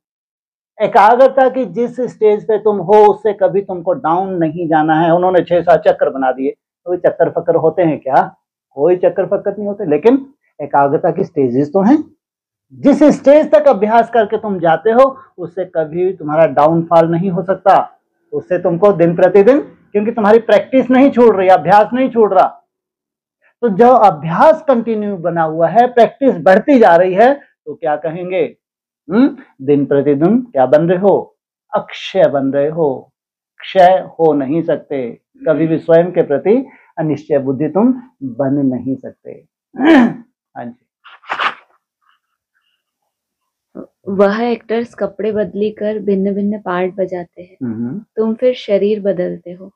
एकाग्रता की जिस स्टेज पे तुम हो उससे कभी तुमको डाउन नहीं जाना है। उन्होंने 6-7 चक्कर बना दिए, कोई चक्कर फक्कर होते हैं क्या, कोई चक्कर फक्कर नहीं होते। लेकिन एकाग्रता की स्टेजेस तो हैं, जिस स्टेज तक अभ्यास करके तुम जाते हो उससे कभी तुम्हारा डाउनफॉल नहीं हो सकता। उससे तुमको दिन प्रतिदिन, क्योंकि तुम्हारी प्रैक्टिस नहीं छूट रही, अभ्यास नहीं छूट रहा, तो जब अभ्यास कंटिन्यू बना हुआ है, प्रैक्टिस बढ़ती जा रही है, तो क्या कहेंगे? दिन प्रतिदिन क्या बन रहे हो? अक्षय बन रहे हो। क्षय हो नहीं सकते, कभी भी स्वयं के प्रति अनिश्चय बुद्धि तुम बन नहीं सकते। हाँ जी। वह एक्टर्स कपड़े बदली कर भिन्न भिन्न पार्ट बजाते हैं, तुम फिर शरीर बदलते हो।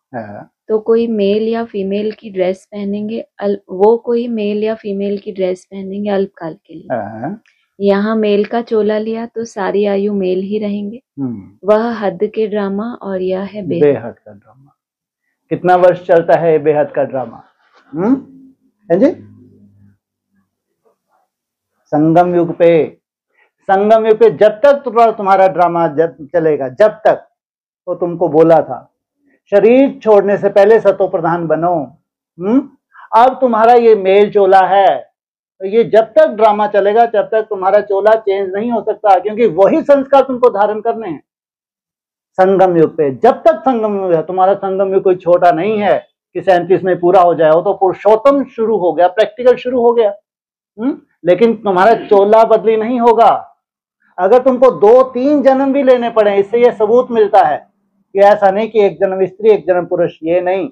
तो कोई मेल या फीमेल की ड्रेस पहनेंगे, वो कोई मेल या फीमेल की ड्रेस पहनेंगे अल्पकाल के लिए। यहाँ मेल का चोला लिया तो सारी आयु मेल ही रहेंगे। वह हद के ड्रामा और यह है बेहद का ड्रामा। कितना वर्ष चलता है बेहद का ड्रामा? है जी? संगम युग पे, संगम युग पे जब तक तुम्हारा ड्रामा जब चलेगा, जब तक तो तुमको बोला था शरीर छोड़ने से पहले सतो प्रधान बनो। अब तुम्हारा ये मेल चोला है, तो ये जब तक ड्रामा चलेगा तब तक तुम्हारा चोला चेंज नहीं हो सकता, क्योंकि वही संस्कार तुमको धारण करने हैं संगम युग पे। जब तक संगम युग है, तुम्हारा संगम युग कोई छोटा नहीं है कि 37 में पूरा हो जाए, वो तो पुरुषोत्तम शुरू हो गया, प्रैक्टिकल शुरू हो गया। लेकिन तुम्हारा चोला बदली नहीं होगा। अगर तुमको 2-3 जन्म भी लेने पड़े, इससे ये सबूत मिलता है कि ऐसा नहीं कि एक जन्म स्त्री एक जन्म पुरुष, ये नहीं।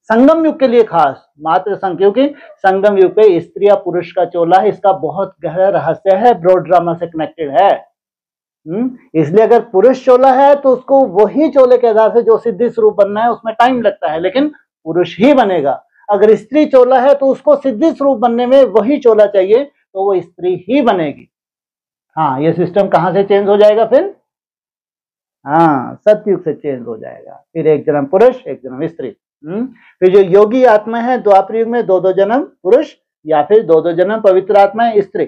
संगम युग के लिए खास मात्र क्योंकि संगम युग पे स्त्री या पुरुष का चोला है, इसका बहुत गहरा रहस्य है, ब्रॉड ड्रामा से कनेक्टेड है। इसलिए अगर पुरुष चोला है तो उसको वही चोले के आधार से जो सिद्धि स्वरूप बनना है उसमें टाइम लगता है, लेकिन पुरुष ही बनेगा। अगर स्त्री चोला है तो उसको सिद्धि स्वरूप बनने में वही चोला चाहिए, तो वो स्त्री ही बनेगी। हाँ, ये सिस्टम कहां से चेंज हो जाएगा फिर? हाँ, सतयुग से चेंज हो जाएगा। फिर एक जन्म पुरुष एक जन्म स्त्री। फिर जो योगी आत्मा है द्वापर युग में 2-2 जन्म पुरुष या फिर 2-2 जन्म पवित्र आत्मा है स्त्री।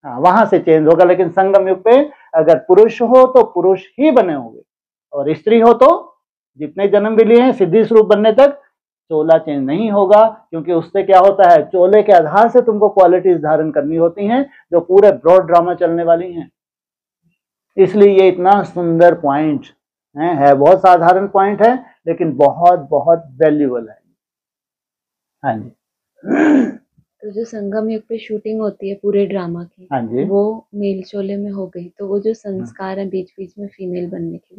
हाँ, वहां से चेंज होगा। लेकिन संगम युग पे अगर पुरुष हो तो पुरुष ही बने होंगे, और स्त्री हो तो जितने जन्म भी लिए हैं सिद्धि स्वरूप बनने तक चोला चेंज नहीं होगा, क्योंकि उससे क्या होता है, चोले के आधार से तुमको क्वालिटीज धारण करनी होती हैं जो पूरे ब्रॉड ड्रामा चलने वाली हैं। इसलिए ये इतना सुंदर पॉइंट है बहुत साधारण पॉइंट है, लेकिन बहुत बहुत वैल्यूबल है। हाँ जी। तो जो संगम युग पे शूटिंग होती है पूरे ड्रामा की, हाँ जी, वो मेल चोले में हो गई, तो वो जो संस्कार है बीच बीच में फीमेल बनने के,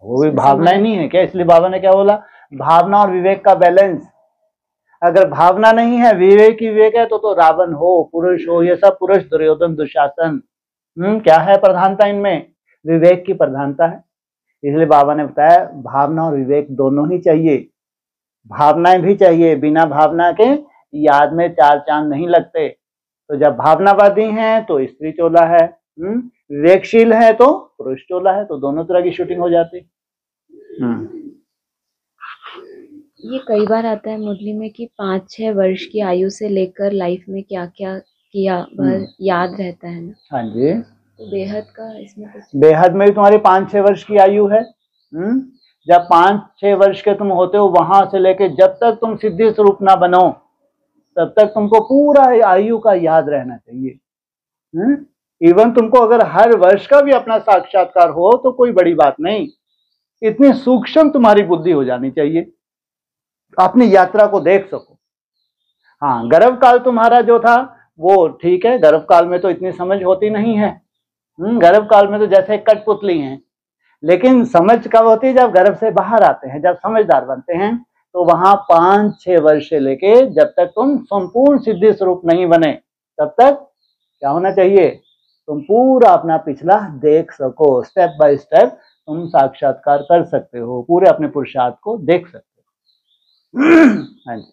वो भी भावना ही नहीं है क्या? इसलिए बाबा ने क्या बोला, भावना और विवेक का बैलेंस। अगर भावना नहीं है, विवेक ही विवेक है, तो रावण हो पुरुष हो, ये सब पुरुष, दुर्योधन दुशासन, क्या है प्रधानता इनमें? विवेक की प्रधानता है। इसलिए बाबा ने बताया भावना और विवेक दोनों ही चाहिए। भावनाएं भी चाहिए, बिना भावना के याद में 4 चांद नहीं लगते। तो जब भावनावादी हैं तो स्त्री चोला है, विवेकशील है तो पुरुष चोला है, तो दोनों तरह की शूटिंग हो जाती। ये कई बार आता है मुरली में कि 5-6 वर्ष की आयु से लेकर लाइफ में क्या क्या किया वह याद रहता है ना। हाँ जी। तो बेहद का इसमें कुछ, बेहद में भी तुम्हारी 5-6 वर्ष की आयु है। जब 5-6 वर्ष के तुम होते हो, वहां से लेके जब तक तुम सिद्धि स्वरूप ना बनो तब तक तुमको पूरा आयु का याद रहना चाहिए। इवन तुमको अगर हर वर्ष का भी अपना साक्षात्कार हो तो कोई बड़ी बात नहीं, इतनी सूक्ष्म तुम्हारी बुद्धि हो जानी चाहिए, अपनी यात्रा को देख सको। हाँ, गर्भ काल तुम्हारा जो था वो ठीक है, गर्भ काल में तो इतनी समझ होती नहीं है। गर्भ काल में तो जैसे कठपुतली हैं, लेकिन समझ कब होती है? जब गर्भ से बाहर आते हैं, जब समझदार बनते हैं, तो वहां 5-6 वर्ष से लेके जब तक तुम संपूर्ण सिद्धि स्वरूप नहीं बने तब तक क्या होना चाहिए? तुम पूरा अपना पिछला देख सको, स्टेप बाय स्टेप तुम साक्षात्कार कर सकते हो, पूरे अपने पुरुषार्थ को देख सकते हो। हाँ जी।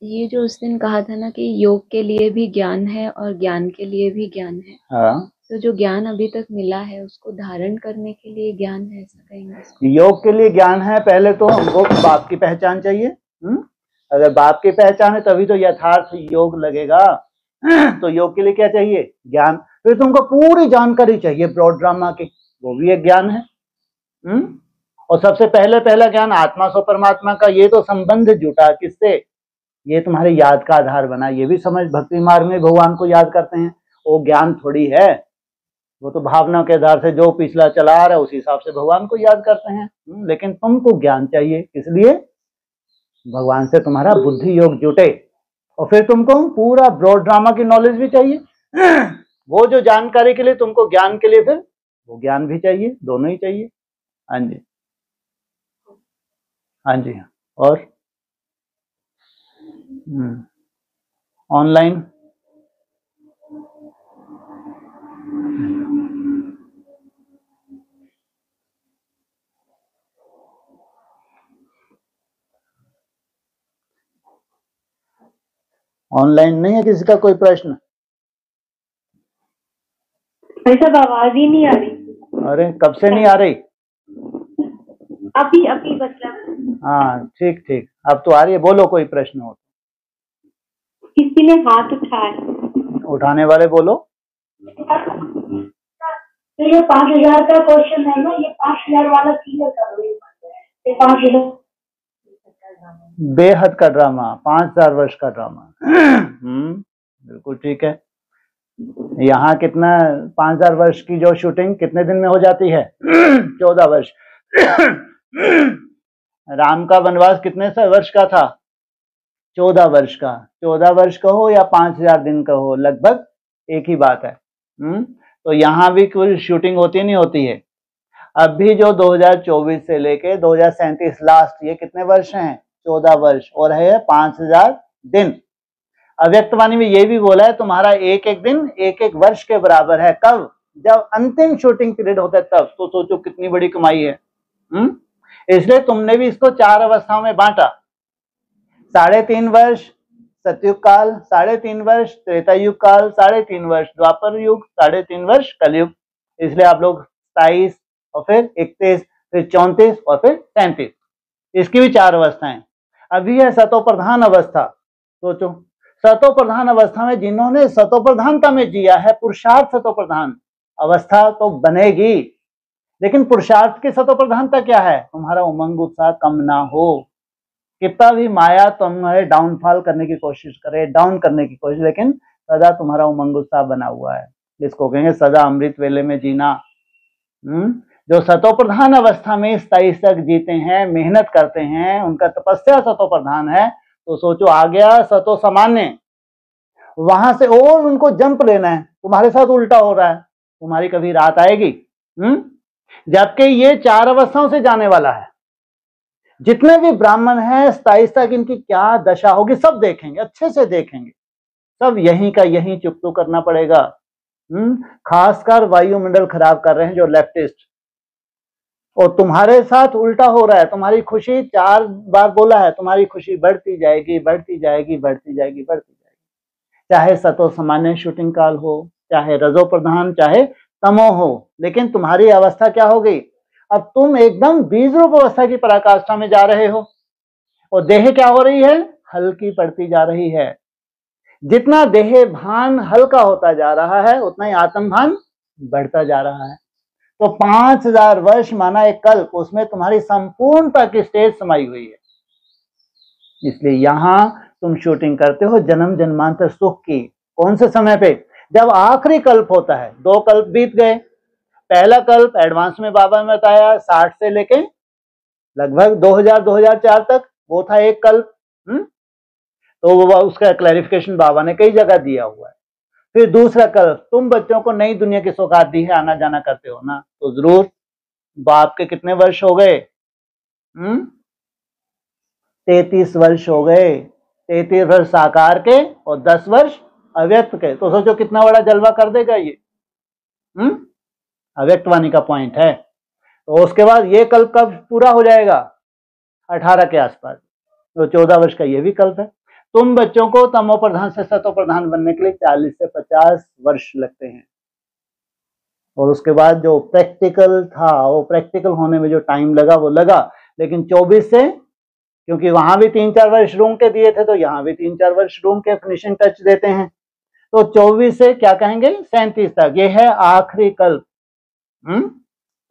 ये जो उस दिन कहा था ना कि योग के लिए भी ज्ञान है और ज्ञान के लिए भी ज्ञान है। हाँ, तो जो ज्ञान अभी तक मिला है उसको धारण करने के लिए ज्ञान है, ऐसा कहेंगे? योग के लिए ज्ञान है। पहले तो हमको बाप की पहचान चाहिए। अगर बाप की पहचान है तभी तो यथार्थ योग लगेगा। तो योग के लिए क्या चाहिए? ज्ञान। फिर तुमको पूरी जानकारी चाहिए ब्रॉड ड्रामा की, वो भी एक ज्ञान है। और सबसे पहला ज्ञान आत्मा सो परमात्मा का, ये तो संबंध जुटा किससे? ये तुम्हारे याद का आधार बना। ये भी समझ, भक्ति मार्ग में भगवान को याद करते हैं, वो ज्ञान थोड़ी है, वो तो भावना के आधार से जो पिछला चला आ रहा है उसी हिसाब से भगवान को याद करते हैं। लेकिन तुमको ज्ञान चाहिए, इसलिए भगवान से तुम्हारा बुद्धि योग जुटे, और फिर तुमको पूरा ब्रॉड ड्रामा की नॉलेज भी चाहिए। वो जो जानकारी के लिए तुमको ज्ञान के लिए फिर वो ज्ञान भी चाहिए, दोनों ही चाहिए। हाँ जी, हाँ जी। और ऑनलाइन ऑनलाइन नहीं है किसी का कोई प्रश्न? सब आवाज ही नहीं आ रही। अरे कब से नहीं आ रही? अभी अभी मतलब। हाँ ठीक ठीक, अब तो आ रही है। बोलो कोई प्रश्न हो। किसी ने हाथ उठाया। उठाने वाले बोलो। तो ये 5000 का क्वेश्चन है ना, ये 5000 वाला क्लियर कर दो। ये 5000 बेहद का ड्रामा, 5000 वर्ष का ड्रामा। बिल्कुल ठीक है। यहाँ कितना 5000 वर्ष की जो शूटिंग कितने दिन में हो जाती है? 14 वर्ष। राम का वनवास कितने वर्ष का था? 14 वर्ष का। 14 वर्ष का हो या 5000 दिन का हो, लगभग एक ही बात है। तो यहाँ भी कोई शूटिंग होती नहीं होती है। अब भी जो 2024 से लेके 2037 लास्ट, ये कितने वर्ष हैं? 14 वर्ष, और है 5000 दिन। अव्यक्तवाणी में ये भी बोला है तुम्हारा एक एक दिन एक एक वर्ष के बराबर है। कब? जब अंतिम शूटिंग पीरियड होता है तब। तो सोचो कितनी बड़ी कमाई है। इसलिए तुमने भी इसको 4 अवस्थाओं में बांटा। 3.5 वर्ष सतयुग काल, 3.5 वर्ष त्रेता युग काल, 3.5 वर्ष द्वापर युग, 3.5 वर्ष कलयुग। इसलिए आप लोग 27 और फिर 31, फिर 34 और फिर 37, इसकी भी 4 अवस्थाएं। अभी है सतो प्रधान अवस्था। सोचो सतो प्रधान अवस्था में जिन्होंने सतो प्रधानता में जिया है, पुरुषार्थ सतो प्रधान अवस्था तो बनेगी, लेकिन पुरुषार्थ की सतो प्रधानता क्या है? तुम्हारा उमंग उत्साह कम ना हो। कितना भी माया तुम्हारे डाउनफॉल करने की कोशिश करे, डाउन करने की कोशिश, लेकिन सदा तुम्हारा उमंग उत्साह बना हुआ है। इसको कहेंगे सदा अमृत वेले में जीना। जो सतो प्रधान अवस्था में 27 तक जीते हैं, मेहनत करते हैं, उनका तपस्या सतो प्रधान है। तो सोचो आ गया सतो सामान्य, वहां से और उनको जंप लेना है। तुम्हारे साथ उल्टा हो रहा है, तुम्हारी कभी रात आएगी? जबकि ये 4 अवस्थाओं से जाने वाला है। जितने भी ब्राह्मण हैं 27 तक, इनकी क्या दशा होगी सब देखेंगे, अच्छे से देखेंगे। सब यहीं का यहीं चुप तो करना पड़ेगा। खासकर वायुमंडल खराब कर रहे हैं जो लेफ्टिस्ट, और तुम्हारे साथ उल्टा हो रहा है। तुम्हारी खुशी 4 बार बोला है, तुम्हारी खुशी बढ़ती जाएगी, बढ़ती जाएगी, बढ़ती जाएगी, बढ़ती जाएगी। चाहे सतो सामान्य शूटिंग काल हो, चाहे रजो प्रधान, चाहे तमो हो, लेकिन तुम्हारी अवस्था क्या हो गई? अब तुम एकदम बीज रूप अवस्था की पराकाष्ठा में जा रहे हो, और देह क्या हो रही है? हल्की पड़ती जा रही है। जितना देह भान हल्का होता जा रहा है, उतना ही आत्म भान बढ़ता जा रहा है। तो 5000 वर्ष माना एक कल्प, उसमें तुम्हारी संपूर्णता की स्टेज समाई हुई है। इसलिए यहां तुम शूटिंग करते हो जन्म जन्मांतर सुख की। कौन से समय पे? जब आखिरी कल्प होता है। 2 कल्प बीत गए। पहला कल्प एडवांस में बाबा ने बताया 60 से लेके लगभग 2000-2004 तक, वो था एक कल्प। तो वो उसका क्लैरिफिकेशन बाबा ने कई जगह दिया हुआ है। फिर दूसरा कल्प, तुम बच्चों को नई दुनिया की सौगात दी है, आना जाना करते हो ना, तो जरूर बाप के कितने वर्ष हो गए? 33 वर्ष हो गए। 33 वर्ष साकार के और 10 वर्ष अव्यक्त के। तो सोचो कितना बड़ा जलवा कर देगा ये। अव्यक्तवाणी का पॉइंट है। तो उसके बाद ये कल्प कब पूरा हो जाएगा? 18 के आसपास। तो 14 वर्ष का ये भी कल्प है। तुम बच्चों को तमो प्रधान से सतो प्रधान बनने के लिए 40 से 50 वर्ष लगते हैं। और उसके बाद जो प्रैक्टिकल था, वो प्रैक्टिकल होने में जो टाइम लगा वो लगा, लेकिन 24 से, क्योंकि वहां भी 3-4 वर्ष रूम के दिए थे, तो यहाँ भी 3-4 वर्ष रूम के फिनिशिंग टच देते हैं। तो 24 से क्या कहेंगे? 37 तक, ये है आखिरी कल्प।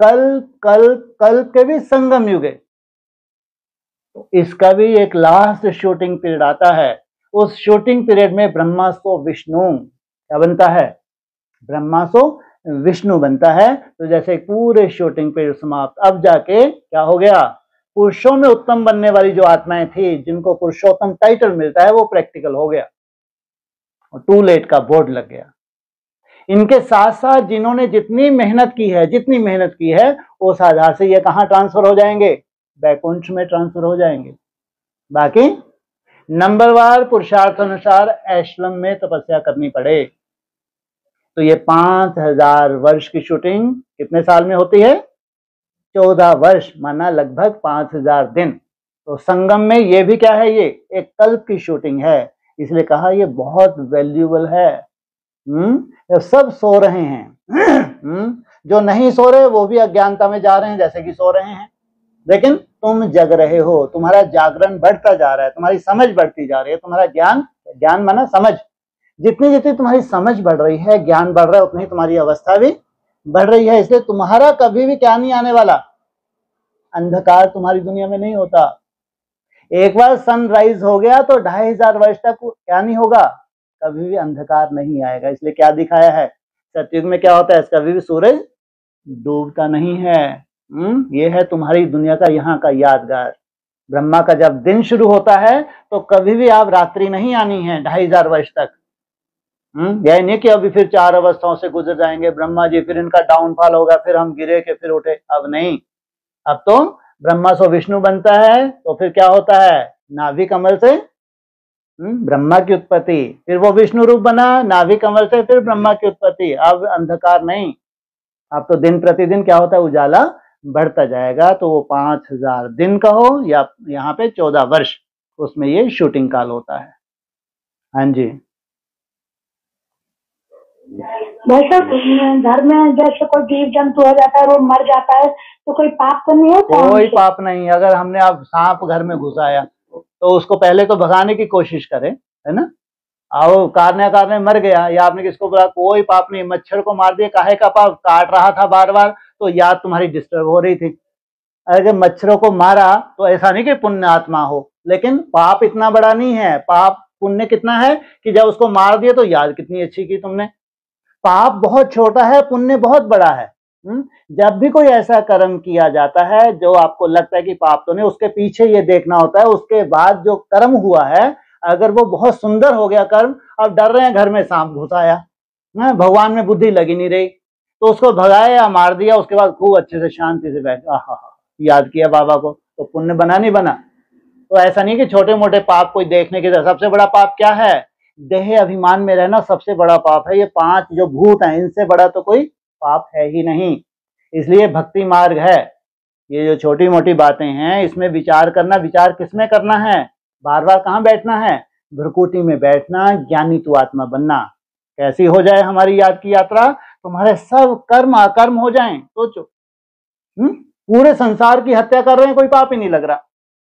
कल्प कल्प कल्प के भी संगम युग है। इसका भी एक लास्ट शूटिंग पीरियड आता है। उस शूटिंग पीरियड में ब्रह्मासो विष्णु क्या बनता है? ब्रह्मासो विष्णु बनता है। तो जैसे पूरे शूटिंग पीरियड समाप्त, अब जाके क्या हो गया? पुरुषों में उत्तम बनने वाली जो आत्माएं थी, जिनको पुरुषोत्तम टाइटल मिलता है, वो प्रैक्टिकल हो गया और टू लेट का बोर्ड लग गया। इनके साथ साथ जिन्होंने जितनी मेहनत की है उस आधार से ये कहाँ ट्रांसफर हो जाएंगे? वैकुंठ में ट्रांसफर हो जाएंगे। बाकी नंबरवार पुरुषार्थ अनुसार आश्रम में तपस्या करनी पड़े तो ये 5000 वर्ष की शूटिंग कितने साल में होती है? 14 वर्ष, माना लगभग 5000 दिन। तो संगम में ये भी क्या है? ये एक कल्प की शूटिंग है, इसलिए कहा ये बहुत वैल्यूएबल है। सब सो रहे हैं जो नहीं सो रहे वो भी अज्ञानता में जा रहे हैं जैसे कि सो रहे हैं, लेकिन तुम जग रहे हो, तुम्हारा जागरण बढ़ता जा रहा है, तुम्हारी समझ बढ़ती जा रही है, तुम्हारा ज्ञान माना समझ, जितनी जितनी तुम्हारी समझ बढ़ रही है, ज्ञान बढ़ रहा है, उतनी तुम्हारी अवस्था भी बढ़ रही है। इसलिए तुम्हारा कभी भी क्या नहीं आने वाला? अंधकार तुम्हारी दुनिया में नहीं होता। एक बार सनराइज हो गया तो 2500 वर्ष तक क्या नहीं होगा? कभी भी अंधकार नहीं आएगा। इसलिए क्या दिखाया है? सतयुग में क्या होता है? कभी भी सूरज डूबता नहीं है। ये है तुम्हारी दुनिया का यहाँ का यादगार। ब्रह्मा का जब दिन शुरू होता है तो कभी भी आप रात्रि नहीं आनी है 2500 वर्ष तक। यह नहीं कि अभी फिर 4 अवस्थाओं से गुजर जाएंगे ब्रह्मा जी, फिर इनका डाउनफॉल होगा, फिर हम गिरे के फिर उठे। अब नहीं, अब तो ब्रह्मा से विष्णु बनता है तो फिर क्या होता है? नाभि कमल से ब्रह्मा की उत्पत्ति, फिर वो विष्णु रूप बना, नाभि कमल से फिर ब्रह्मा की उत्पत्ति। अब अंधकार नहीं, अब तो दिन प्रतिदिन क्या होता है? उजाला बढ़ता जाएगा। तो वो 5000 दिन का हो या यहाँ पे 14 वर्ष, उसमें ये शूटिंग काल होता है। हाँ जी भाई साहब, घर में जैसे कोई जीव जंतु हो जाता है, वो मर जाता है, तो कोई पाप तो नहीं होता? कोई पाप नहीं। अगर हमने अब सांप घर में घुसाया तो उसको पहले तो भगाने की कोशिश करें, है ना? आओ कारने मर गया, या आपने किसको बोला, कोई पाप नहीं। मच्छर को मार दिया, काहे का पाप? काट रहा था बार बार तो याद तुम्हारी डिस्टर्ब हो रही थी। अगर मच्छरों को मारा तो ऐसा नहीं कि पुण्य आत्मा हो, लेकिन पाप इतना बड़ा नहीं है। पाप पुण्य कितना है कि जब उसको मार दिया तो याद कितनी अच्छी की तुमने। पाप बहुत छोटा है, पुण्य बहुत बड़ा है। जब भी कोई ऐसा कर्म किया जाता है जो आपको लगता है कि पाप तो नहीं, उसके पीछे ये देखना होता है उसके बाद जो कर्म हुआ है, अगर वो बहुत सुंदर हो गया कर्म, अब डर रहे हैं घर में सांप घुसाया, भगवान में बुद्धि लगी नहीं रही तो उसको भगाया या मार दिया, उसके बाद खूब अच्छे से शांति से बैठ याद किया बाबा को, तो पुण्य बना नहीं बना? तो ऐसा नहीं कि छोटे मोटे पाप कोई देखने के। सबसे बड़ा पाप क्या है? देह अभिमान में रहना सबसे बड़ा पाप है। ये 5 जो भूत हैं, इनसे बड़ा तो कोई पाप है ही नहीं। इसलिए भक्ति मार्ग है। ये जो छोटी मोटी बातें हैं इसमें विचार करना, विचार किसमें करना है? बार बार कहाँ बैठना है? भ्रकुटी में बैठना, ज्ञानी तू आत्मा बनना। कैसी हो जाए हमारी याद की यात्रा? तुम्हारे सब कर्म अकर्म हो जाएं। सोचो, पूरे संसार की हत्या कर रहे हैं, कोई पाप ही नहीं लग रहा।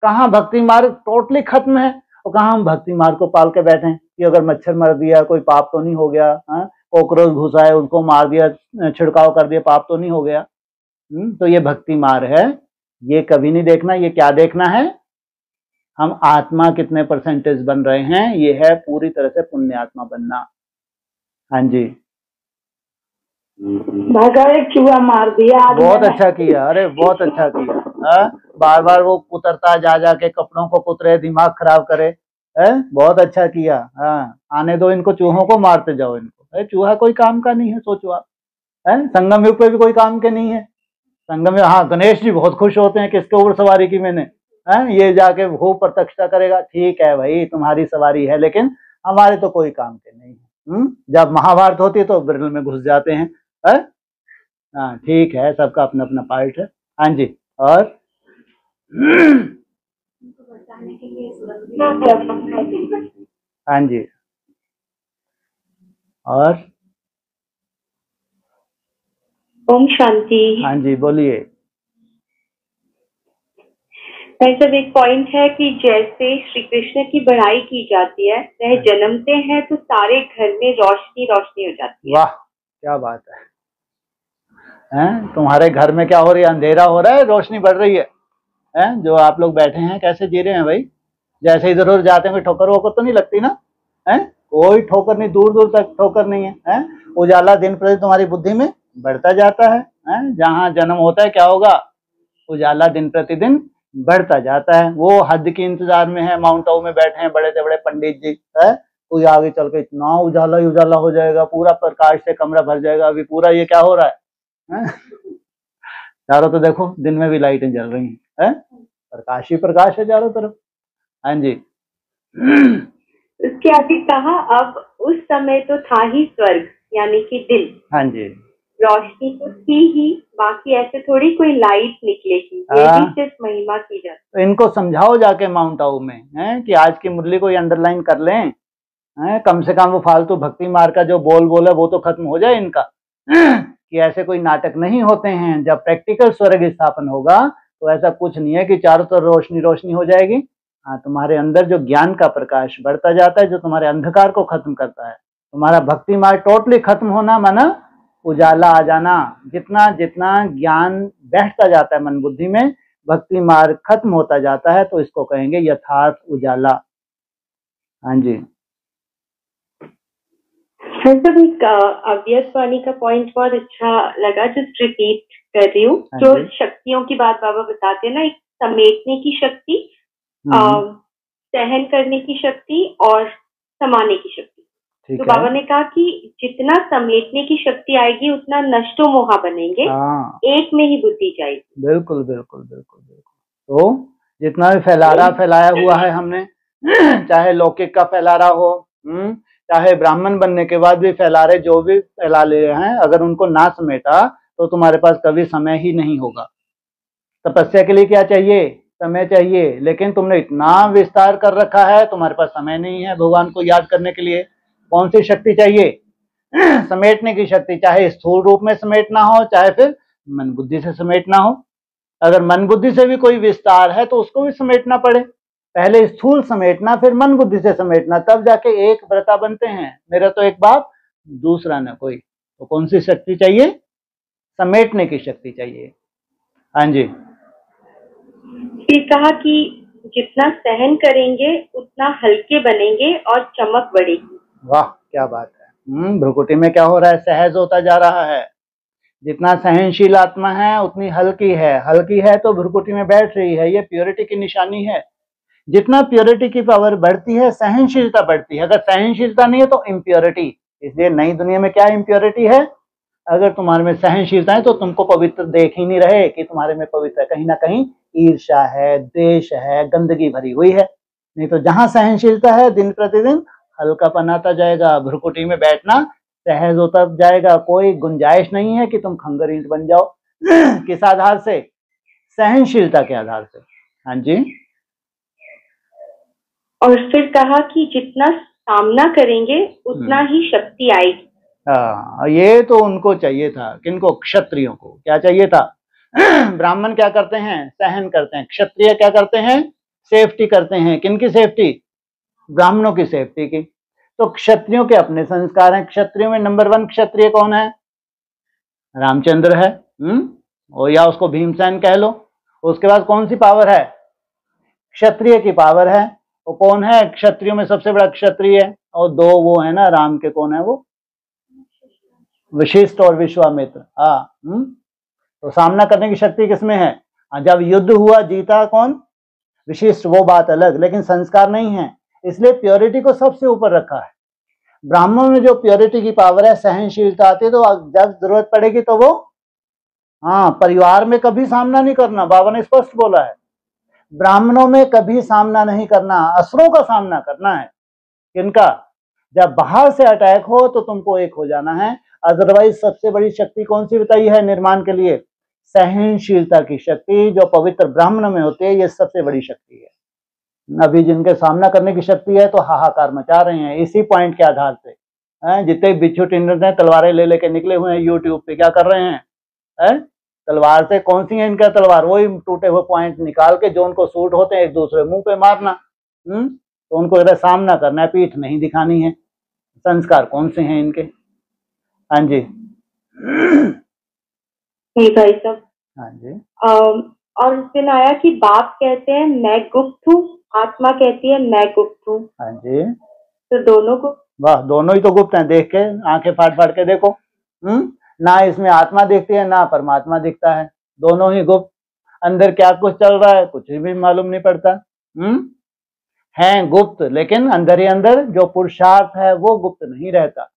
कहाँ भक्ति मार्ग टोटली खत्म है और कहाँ हम भक्ति मार्ग को पाल के बैठे हैं कि अगर मच्छर मर दिया कोई पाप तो नहीं हो गया, कॉकरोच घुसा है उनको मार दिया, छिड़काव कर दिया, पाप तो नहीं हो गया। तो ये भक्ति मार्ग है। ये कभी नहीं देखना। ये क्या देखना है? हम आत्मा कितने परसेंटेज बन रहे हैं। ये है पूरी तरह से पुण्य आत्मा बनना। हाँ जी, एक चूहा मार दिया। बहुत अच्छा किया, अरे बहुत अच्छा किया। बार बार वो कुतरता जा जाके कपड़ों को कुतरे, दिमाग खराब करे। बहुत अच्छा किया। आने दो इनको, चूहों को मारते जाओ इनको। चूहा कोई काम का नहीं है, सोचो आप। संगम युग पे भी कोई काम के नहीं है। संगम में गणेश जी बहुत खुश होते हैं किसके ऊपर सवारी की मैंने। ये जाके खूब प्रत्यक्षता करेगा। ठीक है भाई, तुम्हारी सवारी है, लेकिन हमारे तो कोई काम के नहीं है। जब महाभारत होती है तो बिरल में घुस जाते हैं। हाँ ठीक है, सबका अपना अपना पार्ट है। हाँ जी, और हाँ जी, और ओम शांति। हाँ जी, बोलिए। सब एक पॉइंट है कि जैसे श्री कृष्ण की बढ़ाई की जाती है, वह जन्मते हैं तो सारे घर में रोशनी रोशनी हो जाती है। वाह, क्या बात है। तुम्हारे घर में क्या हो रही है? अंधेरा हो रहा है, रोशनी बढ़ रही है। जो आप लोग बैठे हैं कैसे जी रहे हैं भाई? जैसे इधर उधर जाते हैं कोई ठोकर वोकर तो नहीं लगती ना? कोई ठोकर नहीं, दूर दूर तक ठोकर नहीं है। उजाला दिन प्रतिदिन तुम्हारी बुद्धि में बढ़ता जाता है। जहाँ जन्म होता है क्या होगा? उजाला दिन प्रतिदिन बढ़ता जाता है। वो हद के इंतजार में है, माउंट आबू में बैठे हैं बड़े से बड़े पंडित जी, है कोई आगे चल के इतना उजाला ही उजाला हो जाएगा, पूरा प्रकाश से कमरा भर जाएगा। अभी पूरा ये क्या हो रहा है? चारों तो देखो दिन में भी लाइटें जल रही हैं, प्रकाश ही प्रकाश है चारों तरफ। हाँ जी। उसके आगे कहा, अब उस समय तो था ही स्वर्ग यानी कि दिल। हाँ जी। रोशनी तो थी ही, बाकी ऐसे थोड़ी कोई लाइट निकलेगी, ये भी सिर्फ महिमा की जाती। तो इनको समझाओ जाके माउंट आबू में, है कि आज की मुरली को अंडरलाइन कर लें, है कम से कम वो फालतू भक्ति मार का जो बोल बोला वो तो खत्म हो जाए इनका, कि ऐसे कोई नाटक नहीं होते हैं। जब प्रैक्टिकल स्वर्ग स्थापन होगा तो ऐसा कुछ नहीं है कि चारों तरफ रोशनी रोशनी हो जाएगी। हाँ, तुम्हारे अंदर जो ज्ञान का प्रकाश बढ़ता जाता है, जो तुम्हारे अंधकार को खत्म करता है, तुम्हारा भक्ति मार्ग टोटली खत्म होना माना उजाला आ जाना। जितना जितना ज्ञान बैठता जाता है मन बुद्धि में, भक्ति मार्ग खत्म होता जाता है, तो इसको कहेंगे यथार्थ उजाला। हाँ जी। सर एक अव्यक्त वाणी का पॉइंट बहुत अच्छा लगा, जस्ट रिपीट कर रही हूँ। जो शक्तियों की बात बाबा बताते हैं ना, एक समेटने की शक्ति, सहन करने की शक्ति और समाने की शक्ति। तो बाबा ने कहा कि जितना समेटने की शक्ति आएगी उतना नष्टो मोहा बनेंगे, एक में ही बुद्धि जाएगी। बिल्कुल बिल्कुल बिल्कुल बिल्कुल। तो जितना भी फैलाया हुआ है हमने, चाहे लौकिक का फैला रहा हो, चाहे ब्राह्मण बनने के बाद भी फैला रहे, जो भी फैला ले रहे हैं, अगर उनको ना समेटा तो तुम्हारे पास कभी समय ही नहीं होगा। तपस्या के लिए क्या चाहिए? समय चाहिए, लेकिन तुमने इतना विस्तार कर रखा है, तुम्हारे पास समय नहीं है भगवान को याद करने के लिए। कौन सी शक्ति चाहिए? समेटने की शक्ति, चाहे स्थूल रूप में समेटना हो, चाहे फिर मन बुद्धि से समेटना हो। अगर मन बुद्धि से भी कोई विस्तार है तो उसको भी समेटना पड़े। पहले स्थूल समेटना, फिर मन बुद्धि से समेटना, तब जाके एक व्रता बनते हैं। मेरा तो एक बाप, दूसरा न कोई। तो कौन सी शक्ति चाहिए? समेटने की शक्ति चाहिए। हाँ जी। फिर कहा कि जितना सहन करेंगे उतना हल्के बनेंगे और चमक बढ़ेगी। वाह, क्या बात है। भ्रुकुटी में क्या हो रहा है? सहज होता जा रहा है। जितना सहनशील आत्मा है उतनी हल्की है। हल्की है तो भ्रुकुटी में बैठ रही है, ये प्योरिटी की निशानी है। जितना प्योरिटी की पावर बढ़ती है, सहनशीलता बढ़ती है। अगर सहनशीलता नहीं है तो इम्प्योरिटी। इसलिए नई दुनिया में क्या इम्प्योरिटी है? अगर तुम्हारे में सहनशीलता है तो तुमको पवित्र देख ही नहीं रहे कि तुम्हारे में पवित्र है। कहीं ना कहीं ईर्ष्या है, द्वेष है, गंदगी भरी हुई है। नहीं तो जहां सहनशीलता है, दिन प्रतिदिन हल्कापन आता जाएगा, भ्रुकुटी में बैठना सहज होता जाएगा। कोई गुंजाइश नहीं है कि तुम खंगर ईंट बन जाओ। किस आधार से? सहनशीलता के आधार से। हाँ जी। और फिर कहा कि जितना सामना करेंगे उतना ही शक्ति आएगी। हाँ, ये तो उनको चाहिए था। किनको? क्षत्रियों को। क्या चाहिए था? ब्राह्मण क्या करते हैं? सहन करते हैं। क्षत्रिय क्या करते हैं? सेफ्टी करते हैं। किनकी सेफ्टी? ब्राह्मणों की सेफ्टी की। तो क्षत्रियों के अपने संस्कार हैं। क्षत्रियों में नंबर 1 क्षत्रिय कौन है? रामचंद्र है। और या उसको भीमसेन कह लो। उसके बाद कौन सी पावर है? क्षत्रिय की पावर है। वो कौन है क्षत्रियों में सबसे बड़ा क्षत्रिय? और 2 वो है ना राम के, कौन है वो? वशिष्ठ और विश्वामित्र। तो सामना करने की शक्ति किसमें है? जब युद्ध हुआ, जीता कौन? वशिष्ठ। वो बात अलग, लेकिन संस्कार नहीं है। इसलिए प्योरिटी को सबसे ऊपर रखा है। ब्राह्मणों में जो प्योरिटी की पावर है, सहनशीलता आती है, तो जब जरूरत पड़ेगी तो वो परिवार में कभी सामना नहीं करना। बाबा ने स्पष्ट बोला है, ब्राह्मणों में कभी सामना नहीं करना, असुरों का सामना करना है। किनका? जब बाहर से अटैक हो तो तुमको एक हो जाना है। अदरवाइज सबसे बड़ी शक्ति कौन सी बताई है निर्माण के लिए? सहनशीलता की शक्ति, जो पवित्र ब्राह्मण में होती है, ये सबसे बड़ी शक्ति है। अभी जिनके सामना करने की शक्ति है तो हाहाकार मचा रहे हैं इसी पॉइंट के आधार से। जितने बिच्छू टिंडर ने तलवारें ले लेके निकले हुए हैं यूट्यूब पे, क्या कर रहे हैं? तलवार से कौन सी है इनका तलवार? वही टूटे हुए पॉइंट निकाल के जो उनको सूट होते हैं एक दूसरे मुंह पे मारना। तो उनको इधर सामना करना है, पीठ नहीं दिखानी है। संस्कार कौन से हैं इनके? हाँ जी। भाई साहब। हाँ जी। और उस दिन आया कि बाप कहते हैं मैं गुप्त हूँ, आत्मा कहती है मैं गुप्त हूँ। हाँ जी। तो दोनों को, वाह, दोनों ही तो गुप्त हैं। देख के आंखें फाड़ फाड़ के देखो। ना इसमें आत्मा दिखती है, ना परमात्मा दिखता है। दोनों ही गुप्त। अंदर क्या कुछ चल रहा है कुछ भी मालूम नहीं पड़ता। हैं गुप्त, लेकिन अंदर ही अंदर जो पुरुषार्थ है वो गुप्त नहीं रहता,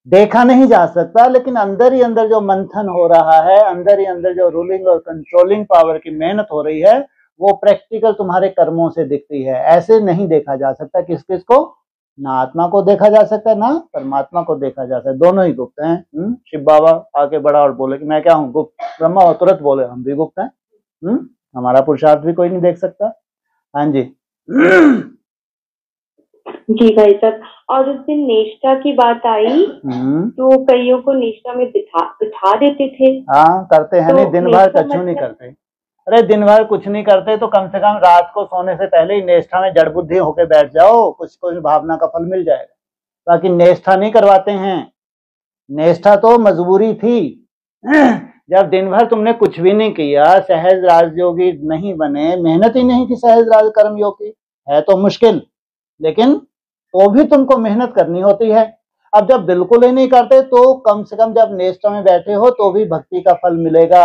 देखा नहीं जा सकता, लेकिन अंदर ही अंदर जो मंथन हो रहा है, अंदर ही अंदर जो रूलिंग और कंट्रोलिंग पावर की मेहनत हो रही है, वो प्रैक्टिकल तुम्हारे कर्मों से दिखती है। ऐसे नहीं देखा जा सकता। किस किस को? ना आत्मा को देखा जा सकता है, ना परमात्मा को देखा जा सकता है, दोनों ही गुप्त हैं। शिव बाबा आके बड़ा और बोले कि मैं क्या हूँ? गुप्त। ब्रह्मा और तुरंत बोले हम भी गुप्त हैं। हमारा पुरुषार्थ भी कोई नहीं देख सकता। हाँ जी। जी भाई साहब, और उस दिन निष्ठा की बात आई तो कईयों को निष्ठा में बिठा देते थे। हाँ, करते हैं। तो नहीं, दिन भर कछु नहीं करते। अरे दिन भर कुछ नहीं करते तो कम से कम रात को सोने से पहले ही निष्ठा में जड़ बुद्धि होके बैठ जाओ, कुछ भावना का फल मिल जाएगा। बाकी निष्ठा नहीं करवाते हैं। निष्ठा तो मजबूरी थी। जब दिन भर तुमने कुछ भी नहीं किया, सहज राजयोगी नहीं बने, मेहनत ही नहीं की सहज राज कर्म योग की, है तो मुश्किल, लेकिन तो भी तुमको मेहनत करनी होती है। अब जब बिल्कुल ही नहीं करते तो कम से कम जब निष्ठा में बैठे हो तो भी भक्ति का फल मिलेगा।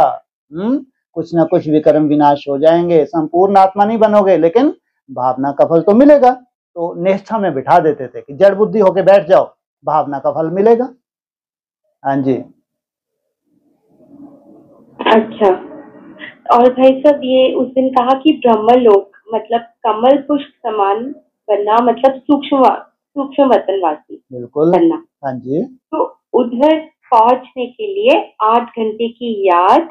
कुछ ना कुछ विकर्म विनाश हो जाएंगे, संपूर्ण आत्मा नहीं बनोगे, लेकिन भावना का फल तो मिलेगा। तो निष्ठा में बिठा देते थे कि जड़ बुद्धि होके बैठ जाओ, भावना का फल मिलेगा। हाँ जी। अच्छा, और भाई साहब ये उस दिन कहा कि ब्रह्मलोक मतलब कमल पुष्प समान बनना, मतलब सूक्ष्म वतनवासी बिल्कुल बनना। हाँ जी। तो उधर पहुंचने के लिए 8 घंटे की याद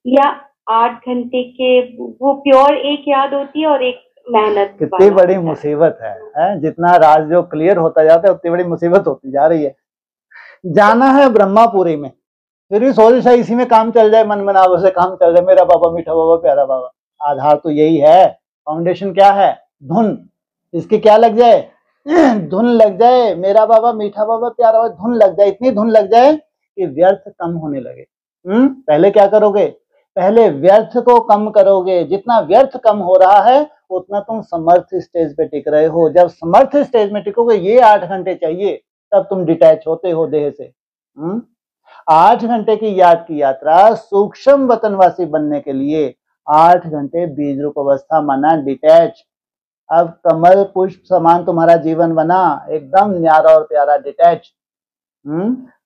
या 8 घंटे के वो प्योर एक याद होती है और एक मेहनत। कितनी बड़ी मुसीबत है? जितना राजयोग क्लियर होता जाता है उतनी बड़ी मुसीबत होती जा रही है। जाना है ब्रह्मापुरी में, फिर भी सोच इसी में काम चल जाए, मन मनाव से काम चल जाए, मेरा बाबा मीठा बाबा प्यारा बाबा। आधार तो यही है, फाउंडेशन क्या है? धुन। इसकी क्या लग जाए? धुन लग जाए, मेरा बाबा मीठा बाबा प्यारा बाबा, धुन लग जाए, इतनी धुन लग जाए कि व्यर्थ कम होने लगे। पहले क्या करोगे? पहले व्यर्थ को कम करोगे। जितना व्यर्थ कम हो रहा है उतना तुम समर्थ स्टेज पे टिक रहे हो। जब समर्थ स्टेज में टिकोगे, ये 8 घंटे चाहिए, तब तुम डिटैच होते हो देह से। 8 घंटे की याद की यात्रा सूक्ष्म वतनवासी बनने के लिए 8 घंटे बीज रूप अवस्था माना डिटैच। अब कमल पुष्प समान तुम्हारा जीवन बना, एकदम न्यारा और प्यारा डिटैच।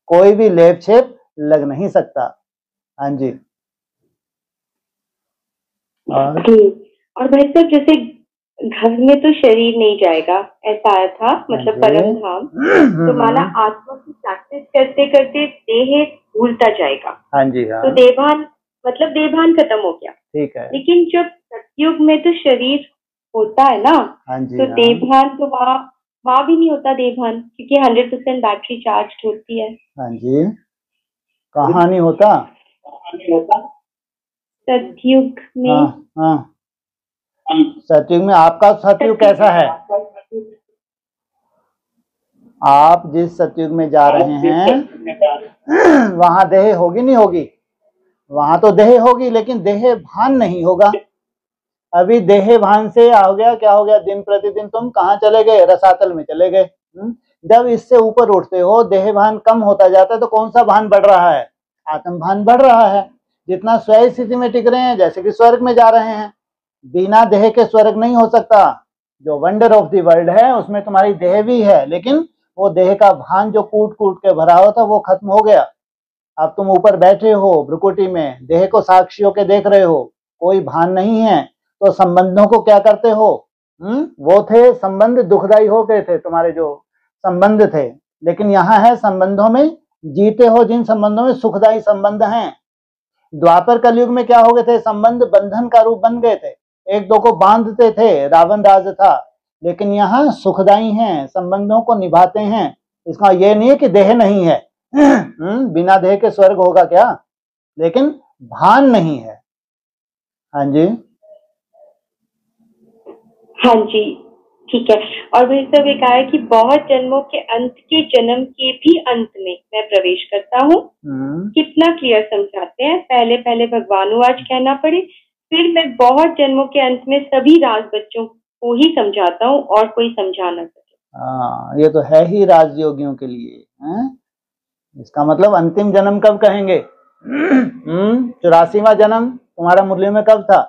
कोई भी लेप छेप लग नहीं सकता। हाँ जी। और भाई साहब जैसे घर में तो शरीर नहीं जाएगा, ऐसा आया था, मतलब परम धाम। तो माना आत्मा की प्रैक्टिस करते करते देह भूलता जाएगा। हाँ जी। हाँ। तो देवभान मतलब देवभान खत्म हो गया, ठीक है। लेकिन जब सतयुग में तो शरीर होता है ना। हाँ जी। तो देवभान तो वहाँ भी नहीं होता देवभान, क्योंकि 100% बैटरी चार्ज होती है। हाँ जी। कहाँ नहीं होता? सतयुग में। हाँ। सतयुग में आपका सतयुग कैसा है? आप जिस सतयुग में जा रहे हैं वहां देह होगी नहीं होगी? वहां तो देह होगी, लेकिन देह भान नहीं होगा। अभी देह भान से हो गया, क्या हो गया? दिन प्रतिदिन तुम कहाँ चले गए? रसातल में चले गए। जब इससे ऊपर उठते हो, देह भान कम होता जाता है, तो कौन सा भान बढ़ रहा है? आत्म भान बढ़ रहा है। जितना स्वयं स्थिति में टिक रहे हैं, जैसे कि स्वर्ग में जा रहे हैं। बिना देह के स्वर्ग नहीं हो सकता। जो वंडर ऑफ द वर्ल्ड है उसमें तुम्हारी देह भी है, लेकिन वो देह का भान जो कूट कूट के भरा होता वो खत्म हो गया। अब तुम ऊपर बैठे हो भ्रुकुटी में, देह को साक्षियों के देख रहे हो, कोई भान नहीं है। तो संबंधों को क्या करते हो? वो थे संबंध दुखदायी हो गए थे, तुम्हारे जो संबंध थे। लेकिन यहाँ है संबंधों में जीते हो, जिन संबंधों में सुखदायी संबंध हैं। द्वापर कलयुग में क्या हो गए थे? संबंध बंधन का रूप बन गए थे, एक दो को बांधते थे, रावण राज था। लेकिन यहाँ सुखदायी हैं, संबंधों को निभाते हैं। इसका ये नहीं है कि देह नहीं है। बिना देह के स्वर्ग होगा क्या? लेकिन भान नहीं है। हाँ जी। हाँ जी, ठीक है। और भाई साहब एक आया कि बहुत जन्मों के अंत के जन्म के भी अंत में मैं प्रवेश करता हूँ। कितना क्लियर समझाते हैं। पहले पहले भगवानुवाच कहना पड़े, फिर मैं बहुत जन्मों के अंत में सभी राज बच्चों को ही समझाता हूँ और कोई समझा ना सके। हाँ, ये तो है ही राजयोगियों के लिए है? इसका मतलब अंतिम जन्म कब कहेंगे? 84वां जन्म तुम्हारा मुरली में कब था?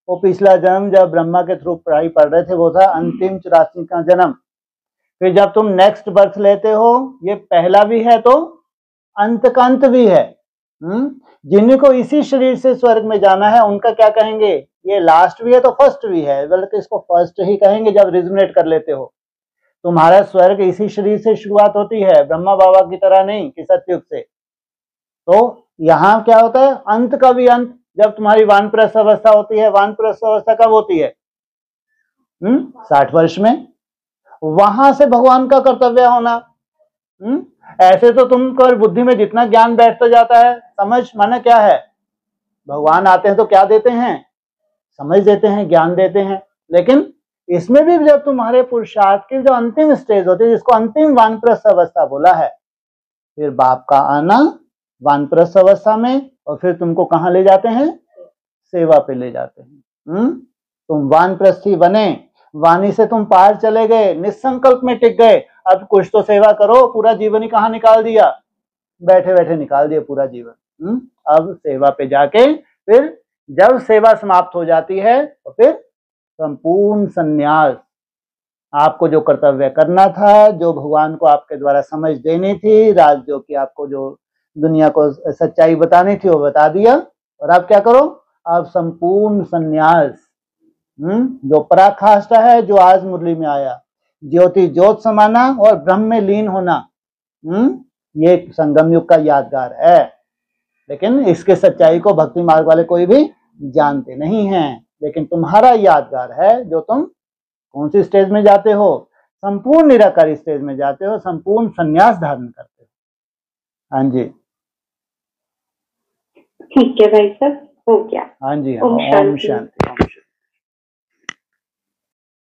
वो पिछला जन्म जब ब्रह्मा के थ्रू पढ़ाई पढ़ रहे थे वो था अंतिम 84 का जन्म। फिर जब तुम नेक्स्ट बर्थ लेते हो, ये पहला भी है तो अंत का अंत भी है। जिन्हीं को इसी शरीर से स्वर्ग में जाना है उनका क्या कहेंगे? ये लास्ट भी है तो फर्स्ट भी है, बल्कि इसको फर्स्ट ही कहेंगे जब रिजोनेट कर लेते हो। तुम्हारा स्वर्ग इसी शरीर से शुरुआत होती है, ब्रह्मा बाबा की तरह नहीं कि सतयुग से। तो यहाँ क्या होता है? अंत का भी अंत। जब तुम्हारी वानप्रस्थ अवस्था होती है, वानप्रस्थ अवस्था कब होती है? 60 वर्ष में। वहां से भगवान का कर्तव्य होना। ऐसे तो तुम कर बुद्धि में जितना ज्ञान बैठता जाता है, समझ माना क्या है? भगवान आते हैं तो क्या देते हैं? समझ देते हैं, ज्ञान देते हैं। लेकिन इसमें भी जब तुम्हारे पुरुषार्थ की जो अंतिम स्टेज होती है, जिसको अंतिम वानप्रस्थ अवस्था बोला है, फिर बाप का आना वानप्रस्थ अवस्था में, और फिर तुमको कहाँ ले जाते हैं? सेवा पे ले जाते हैं। तुम वानप्रस्थी बने, वाणी से तुम पार चले गए, निसंकल्प में टिक गए। अब कुछ तो सेवा करो। पूरा जीवन ही कहाँ निकाल दिया? बैठे बैठे निकाल दिया पूरा जीवन। अब सेवा पे जाके फिर जब सेवा समाप्त हो जाती है तो फिर संपूर्ण संन्यास। आपको जो कर्तव्य करना था, जो भगवान को आपके द्वारा समझ देनी थी, राजयोग की आपको जो दुनिया को सच्चाई बतानी थी वो बता दिया। और आप क्या करो? आप संपूर्ण संन्यास, जो पराकाष्ठा है, जो आज मुरली में आया, ज्योति ज्योत समाना और ब्रह्म में लीन होना, ये संगम युग का यादगार है। लेकिन इसके सच्चाई को भक्ति मार्ग वाले कोई भी जानते नहीं हैं। लेकिन तुम्हारा यादगार है जो तुम कौन सी स्टेज में जाते हो? संपूर्ण निराकारी स्टेज में जाते हो, संपूर्ण संन्यास धारण करते हो। हाँ जी, ठीक है भाई साहब, हो गया। हाँ जी, ओम ओम शांति। शांति।